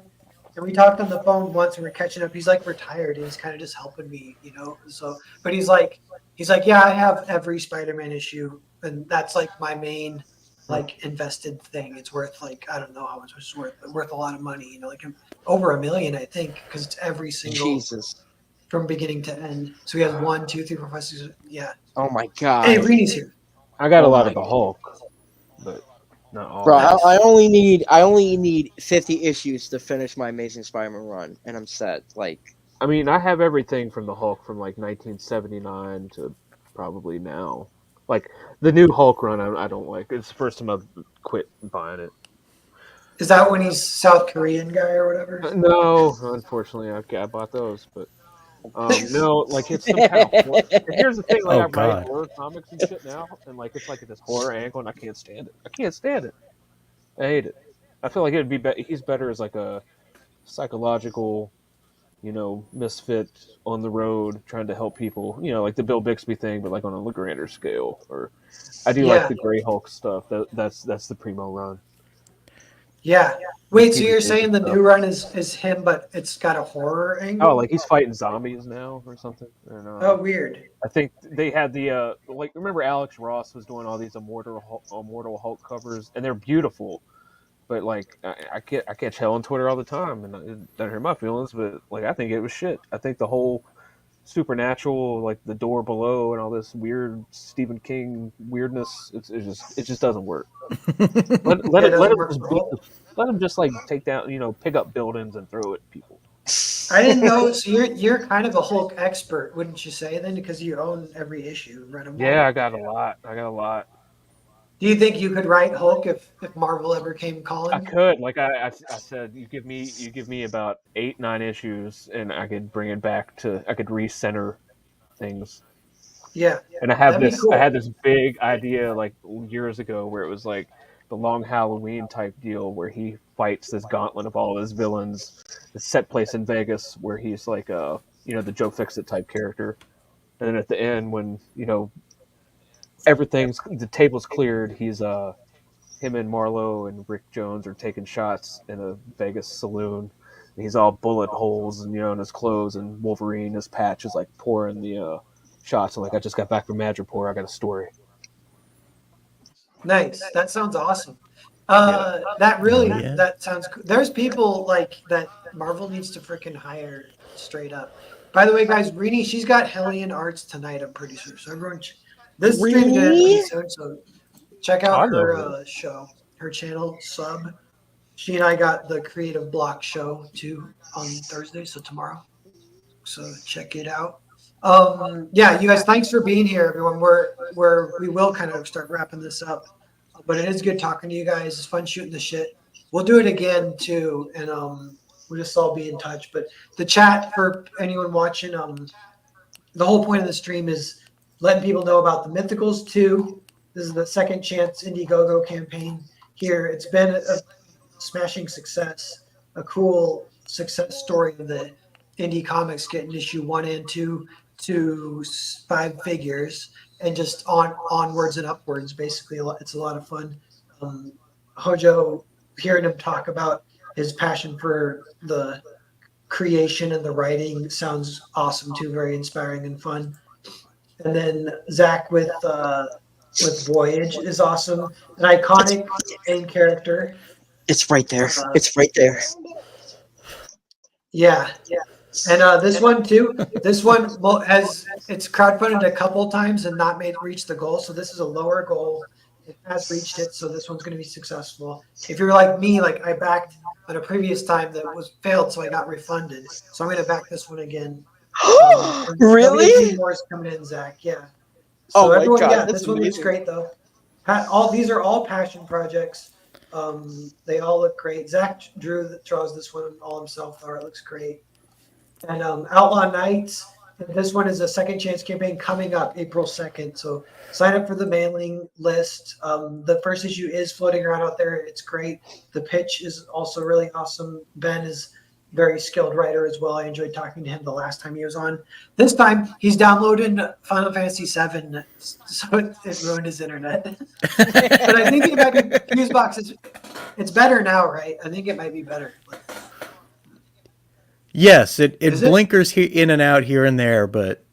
And we talked on the phone once, and we're catching up. He's like retired, and he's kind of just helping me, you know. So, but he's like, yeah, I have every Spider-Man issue, and that's like my main like invested thing. It's worth like I don't know how much it's worth, but worth a lot of money, you know, like over $1 million, I think, because it's every single Jesus. from beginning to end. So he has 1, 2, 3, 4, 5, 6. Yeah. Oh my Hey, god. Reenie's here. I got a Oh lot my of the Hulk, but not all. Bro, Of it. I only need 50 issues to finish my Amazing Spider-Man run, and I'm set. Like, I mean, I have everything from the Hulk from like 1979 to probably now. Like the new Hulk run, I don't like. It's the first time I've quit buying it. Is that when he's South Korean guy or whatever? No, unfortunately, I bought those, but no, like it's some kind of. And here's the thing: like Oh I write God. horror comics and shit now, and like it's like this horror angle, and I can't stand it. I can't stand it. I hate it. I feel like it'd be he's better as like a psychological, misfit on the road trying to help people. Like the Bill Bixby thing, but like on a grander scale. Or I do like Yeah. the Grey Hulk stuff. That's the primo run. Yeah. The Wait, so Peter you're David saying the stuff. new run is him, but it's got a horror Oh, angle? like he's fighting zombies now or something. And, Oh, weird. I think they had the like. Remember, Alex Ross was doing all these Immortal Hulk covers, and they're beautiful. But like, I catch hell on Twitter all the time, and it doesn't hurt my feelings. But like, I think it was shit. I think the whole supernatural, like the door below, and all this weird Stephen King weirdness, it just doesn't work. Let Yeah, it it let doesn't him work just for beat Hulk. let him just like take down, pick up buildings and throw it at people. I didn't know. So you're kind of a Hulk expert, wouldn't you say then? Because you own every issue, read them Yeah, all. I got a lot. I got a lot. Do you think you could write Hulk if Marvel ever came I calling? could, like I said, you give me about 8, 9 issues, and I could bring it back to. I could recenter things. Yeah, And that'd be I cool. had this big idea like years ago where it was like the Long Halloween type deal where he fights this gauntlet of all his villains. It's set place in Vegas where he's like the Joe Fixit type character. And then at the end when, everything's the table's cleared, him and Marlowe and Rick Jones are taking shots in a Vegas saloon. And he's all bullet holes and in his clothes, and Wolverine, his patch is like pouring the shots. I'm like, I just got back from Madripoor. I got a story. Nice. That sounds awesome. Yeah. That sounds cool. There's people like that Marvel needs to freaking hire straight up. By the way, guys, Rini, she's got Hellion Arts tonight, I'm pretty sure. So everyone, this stream's gonna end pretty soon, so check I out know her show, her channel, sub. She and I got the Creative Block show too on Thursday, so tomorrow. So check it out. Yeah, you guys, thanks for being here, everyone. We will kind of start wrapping this up, but it is good talking to you guys. It's fun shooting the shit. We'll do it again too, and we'll just all be in touch. But the chat for anyone watching, the whole point of the stream is letting people know about the Mythicals too. This is the Second Chance Indiegogo campaign here. It's been a smashing success, a cool success story of the indie comics getting issue 1 and 2 to 5 figures and just onwards and upwards. Basically, it's a lot of fun. Hojo, hearing him talk about his passion for the creation and the writing sounds awesome too, very inspiring and fun. And then Zach with Voyage is awesome, an iconic main character. It's right there. It's right there. Yeah. And this one too. This one has it's crowdfunded a couple times and not reach the goal. So this is a lower goal. It has reached it, so this one's going to be successful. If you're like me, like I backed at a previous time that was failed, so I got refunded. So I'm going to back this one again. Really? More is coming in, Zach. Yeah. So Oh my everyone, God, yeah, that's this one looks amazing. great though. These are all passion projects. They all look great. Zach draws this one all himself. Though it looks great. And Outlaw Nights. This one is a second chance campaign coming up April 2nd. So sign up for the mailing list. The first issue is floating around out there. It's great. The pitch is also really awesome. Ben is a very skilled writer as well. I enjoyed talking to him the last time he was on. This time he's downloading Final Fantasy VII, so it ruined his internet. But I think it might be Fusebox. It's better now, right? I think it might be better. Yes, it blinkers in and out here and there, but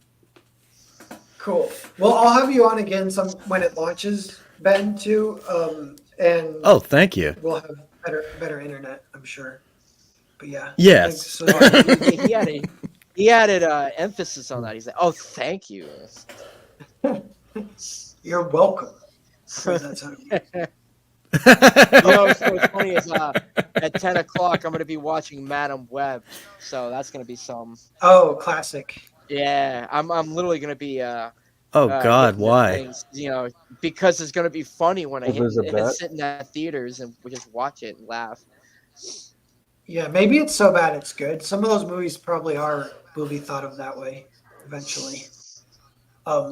cool. Well, I'll have you on again when it launches, Ben, too. And oh, thank you. We'll have better internet, I'm sure. But yeah. Yes. So, he added emphasis on that. He said, "Oh, thank you." You're welcome. That's how What's funny is at 10 o'clock I'm going to be watching Madam Web, so that's going to be some. Oh, classic. Yeah, I'm literally going to be. Oh God, why? Things, because it's going to be funny when I Elizabeth. sit in that theaters and we just watch it and laugh. Yeah, maybe it's so bad it's good. Some of those movies probably will be thought of that way eventually.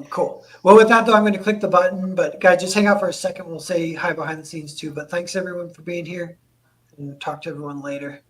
Cool. Well, with that, though, I'm going to click the button. But, guys, just hang out for a second. We'll say hi behind the scenes, too. But thanks, everyone, for being here. And talk to everyone later.